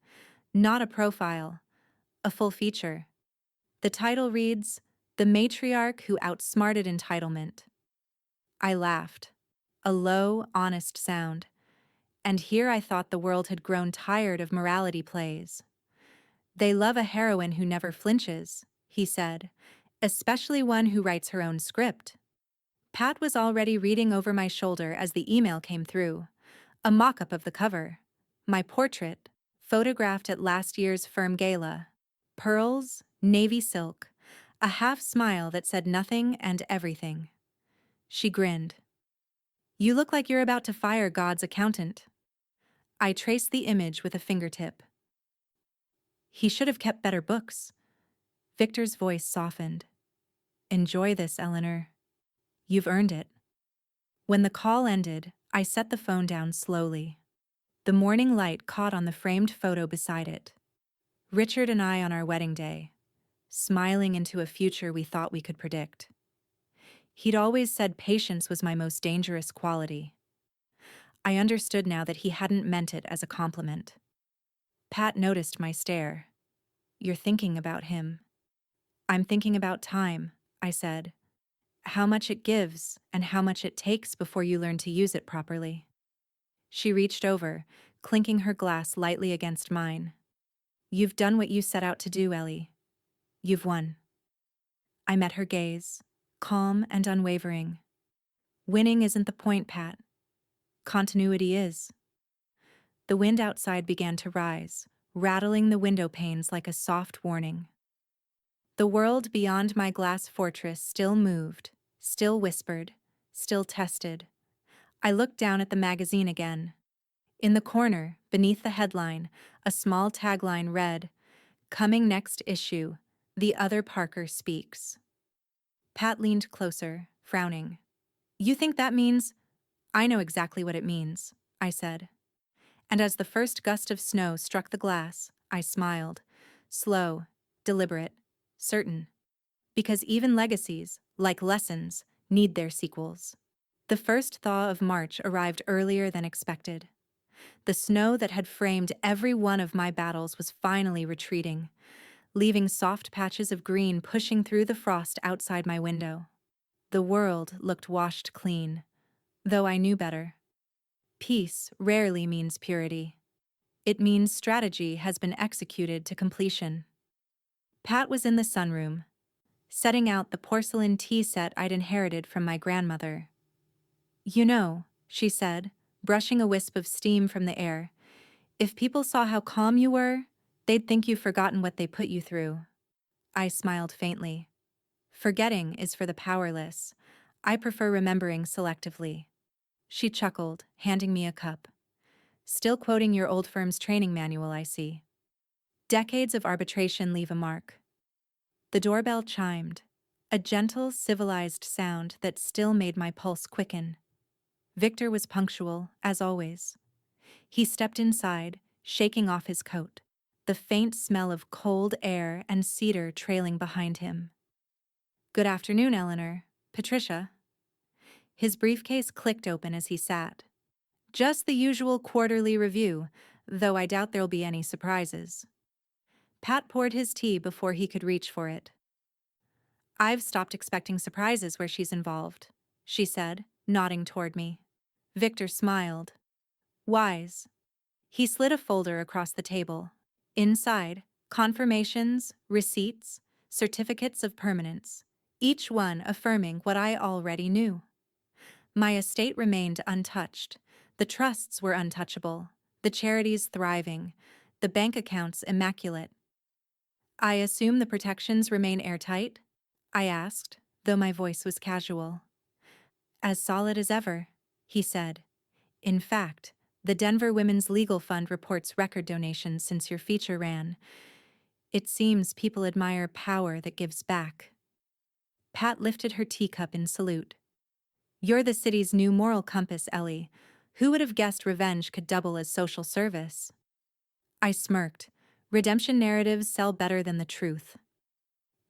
Not a profile, a full feature. The title reads, The Matriarch Who Outsmarted Entitlement. I laughed. A low, honest sound. And here I thought the world had grown tired of morality plays. They love a heroine who never flinches, he said, especially one who writes her own script. Pat was already reading over my shoulder as the email came through. A mock-up of the cover. My portrait, photographed at last year's firm gala. Pearls, navy silk, a half smile that said nothing and everything. She grinned. You look like you're about to fire God's accountant. I traced the image with a fingertip. He should have kept better books. Victor's voice softened. Enjoy this, Eleanor. You've earned it. When the call ended, I set the phone down slowly. The morning light caught on the framed photo beside it. Richard and I on our wedding day, smiling into a future we thought we could predict. He'd always said patience was my most dangerous quality. I understood now that he hadn't meant it as a compliment. Pat noticed my stare. You're thinking about him. I'm thinking about time, I said. How much it gives and how much it takes before you learn to use it properly. She reached over, clinking her glass lightly against mine. You've done what you set out to do, Ellie. You've won. I met her gaze, calm and unwavering. Winning isn't the point, Pat. Continuity is. The wind outside began to rise, rattling the window panes like a soft warning. The world beyond my glass fortress still moved, still whispered, still tested. I looked down at the magazine again. In the corner, beneath the headline, a small tagline read, Coming next issue, The Other Parker Speaks. Pat leaned closer, frowning. You think that means? I know exactly what it means, I said. And as the first gust of snow struck the glass, I smiled. Slow, deliberate, certain. Because even legacies, like lessons, need their sequels. The first thaw of March arrived earlier than expected. The snow that had framed every one of my battles was finally retreating, leaving soft patches of green pushing through the frost outside my window. The world looked washed clean, though I knew better. Peace rarely means purity. It means strategy has been executed to completion. Pat was in the sunroom, setting out the porcelain tea set I'd inherited from my grandmother. You know, she said, brushing a wisp of steam from the air, if people saw how calm you were, they'd think you've forgotten what they put you through. I smiled faintly. Forgetting is for the powerless. I prefer remembering selectively. She chuckled, handing me a cup. Still quoting your old firm's training manual, I see. Decades of arbitration leave a mark. The doorbell chimed, a gentle, civilized sound that still made my pulse quicken. Victor was punctual, as always. He stepped inside, shaking off his coat, the faint smell of cold air and cedar trailing behind him. Good afternoon, Eleanor. Patricia. His briefcase clicked open as he sat. Just the usual quarterly review, though I doubt there'll be any surprises. Pat poured his tea before he could reach for it. I've stopped expecting surprises where she's involved, she said, nodding toward me. Victor smiled. Wise. He slid a folder across the table. Inside, confirmations, receipts, certificates of permanence, each one affirming what I already knew. My estate remained untouched. The trusts were untouchable, the charities thriving, the bank accounts immaculate. I assume the protections remain airtight? I asked, though my voice was casual. As solid as ever, he said. In fact, the Denver Women's Legal Fund reports record donations since your feature ran. It seems people admire power that gives back. Pat lifted her teacup in salute. You're the city's new moral compass, Ellie. Who would have guessed revenge could double as social service? I smirked. Redemption narratives sell better than the truth.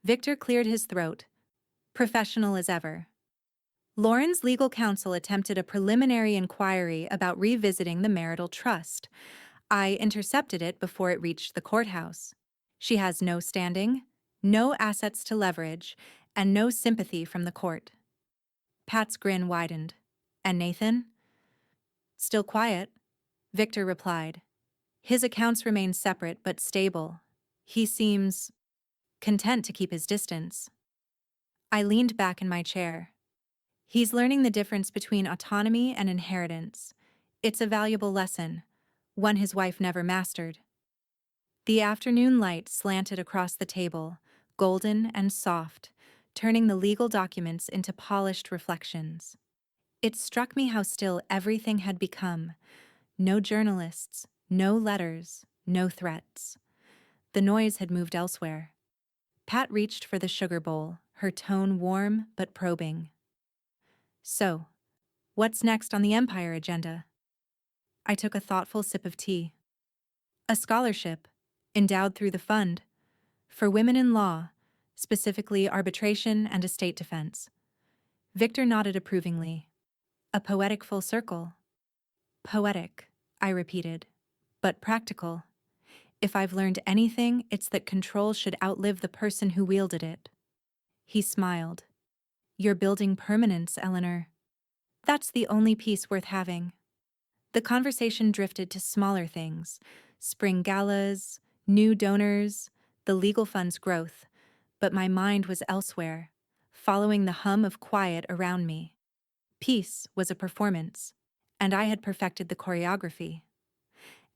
Victor cleared his throat, professional as ever. Lauren's legal counsel attempted a preliminary inquiry about revisiting the marital trust. I intercepted it before it reached the courthouse. She has no standing, no assets to leverage, and no sympathy from the court. Pat's grin widened. And Nathan? Still quiet, Victor replied. His accounts remain separate but stable. He seems content to keep his distance. I leaned back in my chair. He's learning the difference between autonomy and inheritance. It's a valuable lesson, one his wife never mastered. The afternoon light slanted across the table, golden and soft, turning the legal documents into polished reflections. It struck me how still everything had become. No journalists, no letters, no threats. The noise had moved elsewhere. Pat reached for the sugar bowl, her tone warm but probing. So, what's next on the Empire agenda? I took a thoughtful sip of tea. A scholarship, endowed through the fund, for women in law, specifically arbitration and estate defense. Victor nodded approvingly. A poetic full circle. Poetic, I repeated, but practical. If I've learned anything, it's that control should outlive the person who wielded it. He smiled. You're building permanence, Eleanor. That's the only piece worth having. The conversation drifted to smaller things, spring galas, new donors, the legal fund's growth, but my mind was elsewhere, following the hum of quiet around me. Peace was a performance, and I had perfected the choreography.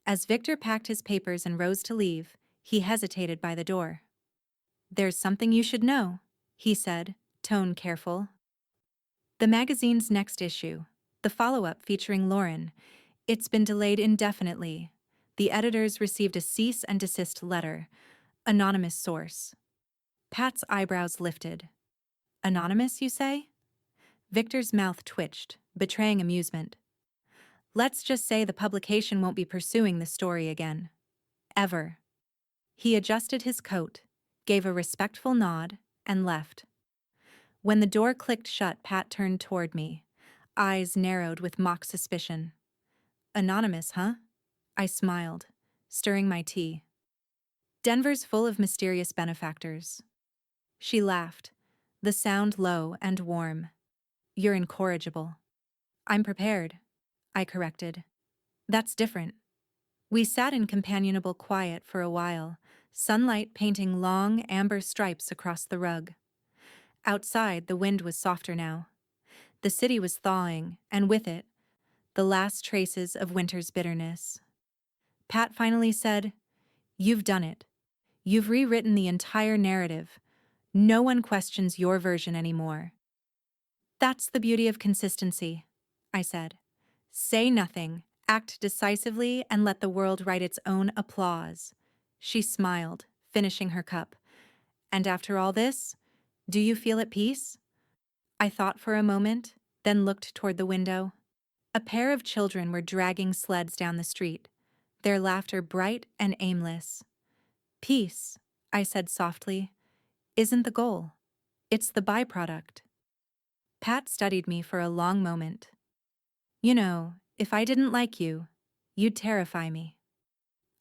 As Victor packed his papers and rose to leave, he hesitated by the door. There's something you should know, he said, tone careful. The magazine's next issue, the follow-up featuring Lauren, it's been delayed indefinitely. The editors received a cease and desist letter. Anonymous source. Pat's eyebrows lifted. Anonymous, you say? Victor's mouth twitched, betraying amusement. Let's just say the publication won't be pursuing the story again. Ever. He adjusted his coat, gave a respectful nod, and left. When the door clicked shut, Pat turned toward me, eyes narrowed with mock suspicion. Anonymous, huh? I smiled, stirring my tea. Denver's full of mysterious benefactors. She laughed, the sound low and warm. You're incorrigible. I'm prepared, I corrected. That's different. We sat in companionable quiet for a while, sunlight painting long, amber stripes across the rug. Outside, the wind was softer now. The city was thawing, and with it, the last traces of winter's bitterness. Pat finally said, You've done it. You've rewritten the entire narrative. No one questions your version anymore. That's the beauty of consistency, I said. Say nothing, act decisively, and let the world write its own applause. She smiled, finishing her cup. And after all this, do you feel at peace? I thought for a moment, then looked toward the window. A pair of children were dragging sleds down the street, their laughter bright and aimless. Peace, I said softly, isn't the goal. It's the byproduct. Pat studied me for a long moment. You know, if I didn't like you, you'd terrify me.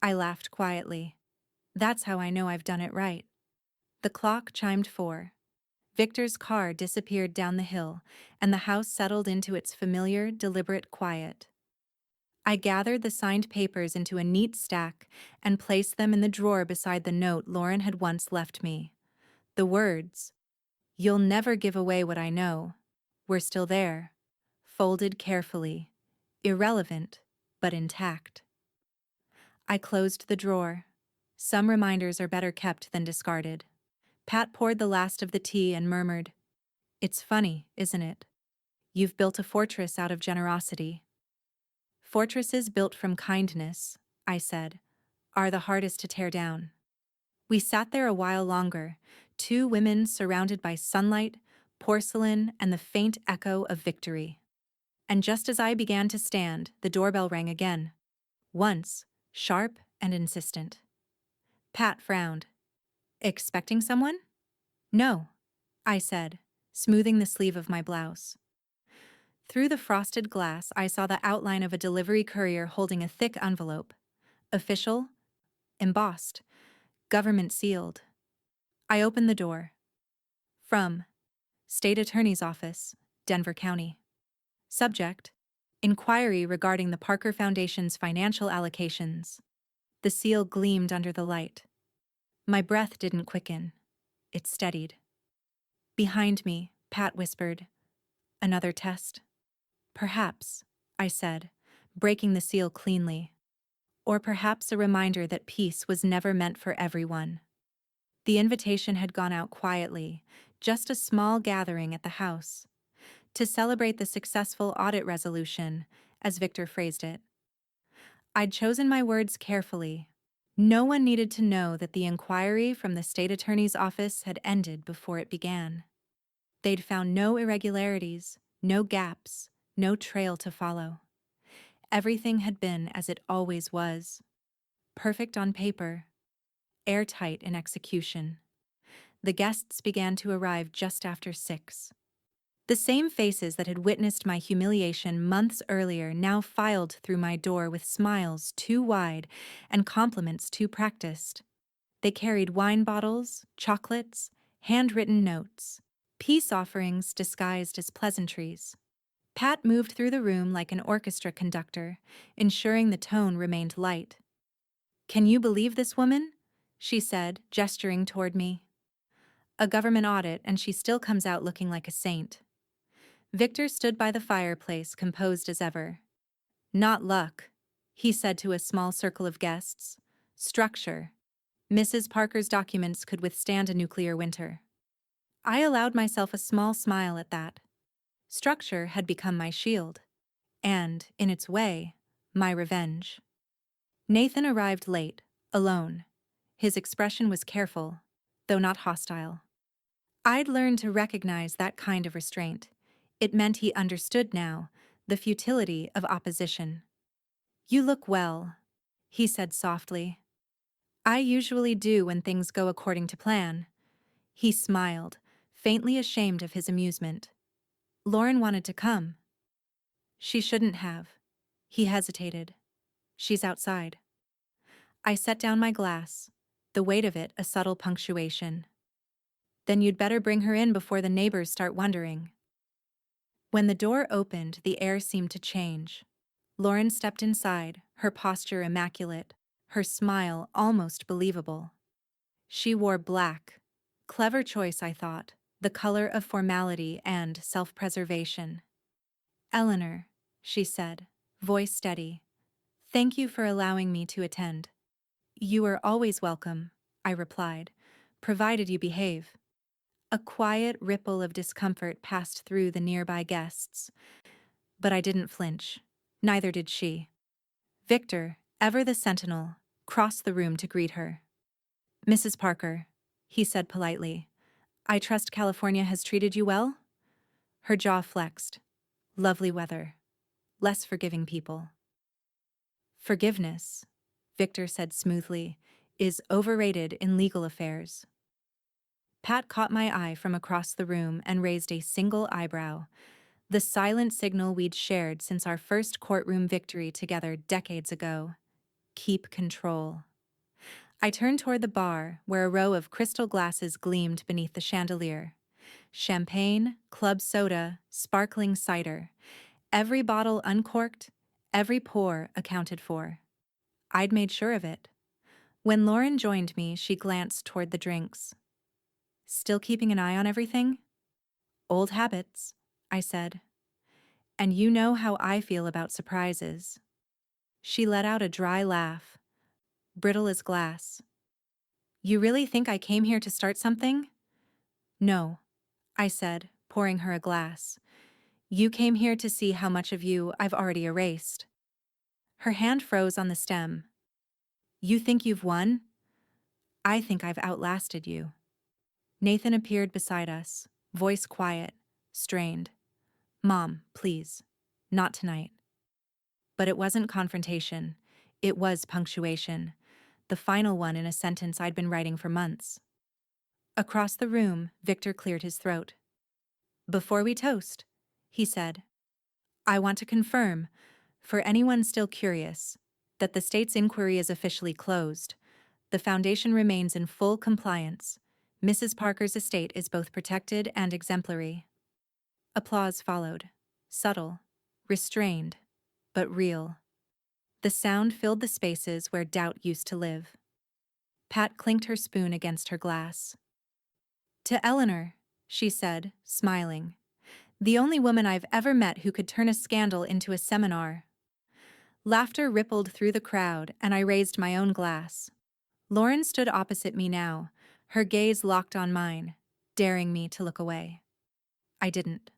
I laughed quietly. That's how I know I've done it right. The clock chimed 4. Victor's car disappeared down the hill, and the house settled into its familiar, deliberate quiet. I gathered the signed papers into a neat stack and placed them in the drawer beside the note Lauren had once left me. The words, "You'll never give away what I know," were still there, folded carefully, irrelevant, but intact. I closed the drawer. Some reminders are better kept than discarded. Pat poured the last of the tea and murmured, "It's funny, isn't it? You've built a fortress out of generosity." "Fortresses built from kindness," I said, "are the hardest to tear down." We sat there a while longer, two women surrounded by sunlight, porcelain, and the faint echo of victory. And just as I began to stand, the doorbell rang again. Once, sharp and insistent. Pat frowned. "Expecting someone?" "No," I said, smoothing the sleeve of my blouse. Through the frosted glass, I saw the outline of a delivery courier holding a thick envelope. Official, embossed, government sealed. I opened the door. From State Attorney's Office, Denver County. Subject: Inquiry regarding the Parker Foundation's financial allocations. The seal gleamed under the light. My breath didn't quicken. It steadied. Behind me, Pat whispered, "Another test?" "Perhaps," I said, breaking the seal cleanly. Or perhaps a reminder that peace was never meant for everyone. The invitation had gone out quietly, just a small gathering at the house, to celebrate the successful audit resolution, as Victor phrased it. I'd chosen my words carefully. No one needed to know that the inquiry from the state attorney's office had ended before it began. They'd found no irregularities, no gaps, no trail to follow. Everything had been as it always was. Perfect on paper, airtight in execution. The guests began to arrive just after 6. The same faces that had witnessed my humiliation months earlier now filed through my door with smiles too wide and compliments too practiced. They carried wine bottles, chocolates, handwritten notes, peace offerings disguised as pleasantries. Pat moved through the room like an orchestra conductor, ensuring the tone remained light. "Can you believe this woman?" she said, gesturing toward me. "A government audit, and she still comes out looking like a saint." Victor stood by the fireplace, composed as ever. "Not luck," he said to a small circle of guests. "Structure. Mrs. Parker's documents could withstand a nuclear winter." I allowed myself a small smile at that. Structure had become my shield. And, in its way, my revenge. Nathan arrived late, alone. His expression was careful, though not hostile. I'd learned to recognize that kind of restraint. It meant he understood now the futility of opposition. "You look well," he said softly. "I usually do when things go according to plan." He smiled, faintly ashamed of his amusement. "Lauren wanted to come." "She shouldn't have." He hesitated. "She's outside." I set down my glass, the weight of it a subtle punctuation. "Then you'd better bring her in before the neighbors start wondering." When the door opened, the air seemed to change. Lauren stepped inside, her posture immaculate, her smile almost believable. She wore black. Clever choice, I thought, the color of formality and self-preservation. "Eleanor," she said, voice steady, "thank you for allowing me to attend." "You are always welcome," I replied, "provided you behave." A quiet ripple of discomfort passed through the nearby guests, but I didn't flinch. Neither did she. Victor, ever the sentinel, crossed the room to greet her. "Mrs. Parker," he said politely, "I trust California has treated you well?" Her jaw flexed. Lovely weather. Less forgiving people. "Forgiveness," Victor said smoothly, "is overrated in legal affairs." Pat caught my eye from across the room and raised a single eyebrow, the silent signal we'd shared since our first courtroom victory together decades ago. Keep control. I turned toward the bar, where a row of crystal glasses gleamed beneath the chandelier. Champagne, club soda, sparkling cider. Every bottle uncorked, every pour accounted for. I'd made sure of it. When Lauren joined me, she glanced toward the drinks. Still keeping an eye on everything? Old habits, I said. And you know how I feel about surprises. She let out a dry laugh, brittle as glass. You really think I came here to start something? No, I said, pouring her a glass. You came here to see how much of you I've already erased. Her hand froze on the stem. You think you've won? I think I've outlasted you. Nathan appeared beside us, voice quiet, strained. Mom, please. Not tonight. But it wasn't confrontation. It was punctuation. The final one in a sentence I'd been writing for months. Across the room, Victor cleared his throat. Before we toast, he said, I want to confirm, for anyone still curious, that the state's inquiry is officially closed. The Foundation remains in full compliance. Mrs. Parker's estate is both protected and exemplary. Applause followed. Subtle, restrained, but real. The sound filled the spaces where doubt used to live. Pat clinked her spoon against her glass. To Eleanor, she said, smiling. The only woman I've ever met who could turn a scandal into a seminar. Laughter rippled through the crowd, and I raised my own glass. Lauren stood opposite me now, her gaze locked on mine, daring me to look away. I didn't.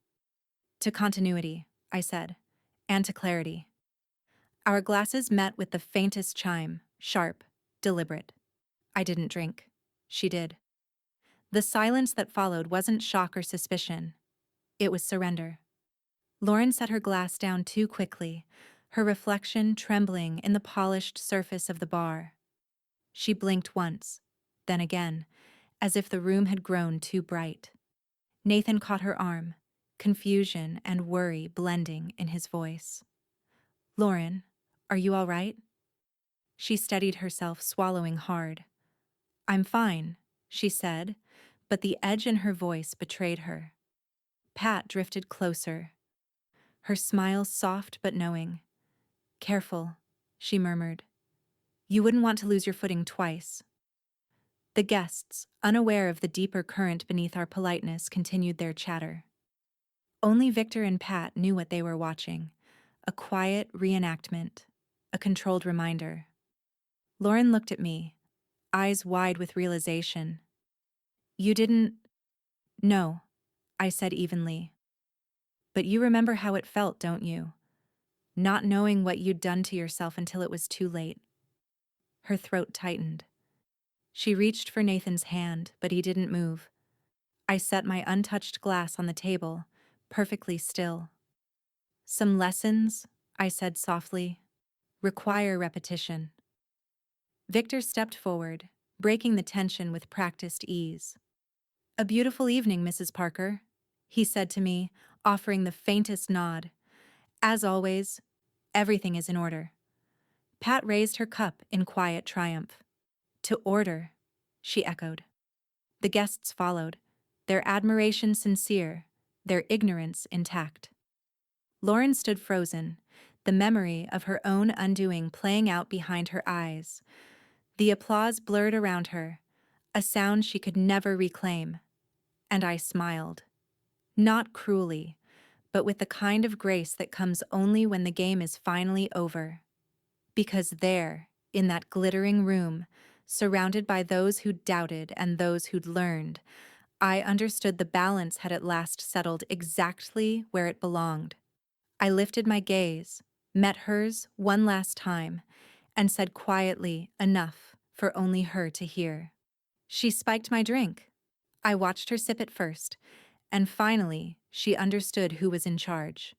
To continuity, I said, and to clarity. Our glasses met with the faintest chime, sharp, deliberate. I didn't drink. She did. The silence that followed wasn't shock or suspicion. It was surrender. Lauren set her glass down too quickly, her reflection trembling in the polished surface of the bar. She blinked once, then again, as if the room had grown too bright. Nathan caught her arm, confusion and worry blending in his voice. Lauren, are you all right? She steadied herself, swallowing hard. I'm fine, she said, but the edge in her voice betrayed her. Pat drifted closer, her smile soft but knowing. Careful, she murmured. You wouldn't want to lose your footing twice. The guests, unaware of the deeper current beneath our politeness, continued their chatter. Only Victor and Pat knew what they were watching, a quiet reenactment, a controlled reminder. Lauren looked at me, eyes wide with realization. You didn't... No, I said evenly. But you remember how it felt, don't you? Not knowing what you'd done to yourself until it was too late. Her throat tightened. She reached for Nathan's hand, but he didn't move. I set my untouched glass on the table, perfectly still. Some lessons, I said softly, require repetition. Victor stepped forward, breaking the tension with practiced ease. A beautiful evening, Mrs. Parker, he said to me, offering the faintest nod. As always, everything is in order. Pat raised her cup in quiet triumph. To order, she echoed. The guests followed, their admiration sincere, their ignorance intact. Lauren stood frozen, the memory of her own undoing playing out behind her eyes. The applause blurred around her, a sound she could never reclaim. And I smiled. Not cruelly, but with the kind of grace that comes only when the game is finally over. Because there, in that glittering room, surrounded by those who'd doubted and those who'd learned, I understood the balance had at last settled exactly where it belonged. I lifted my gaze, met hers one last time, and said quietly enough for only her to hear. She spiked my drink. I watched her sip it first, and finally she understood who was in charge.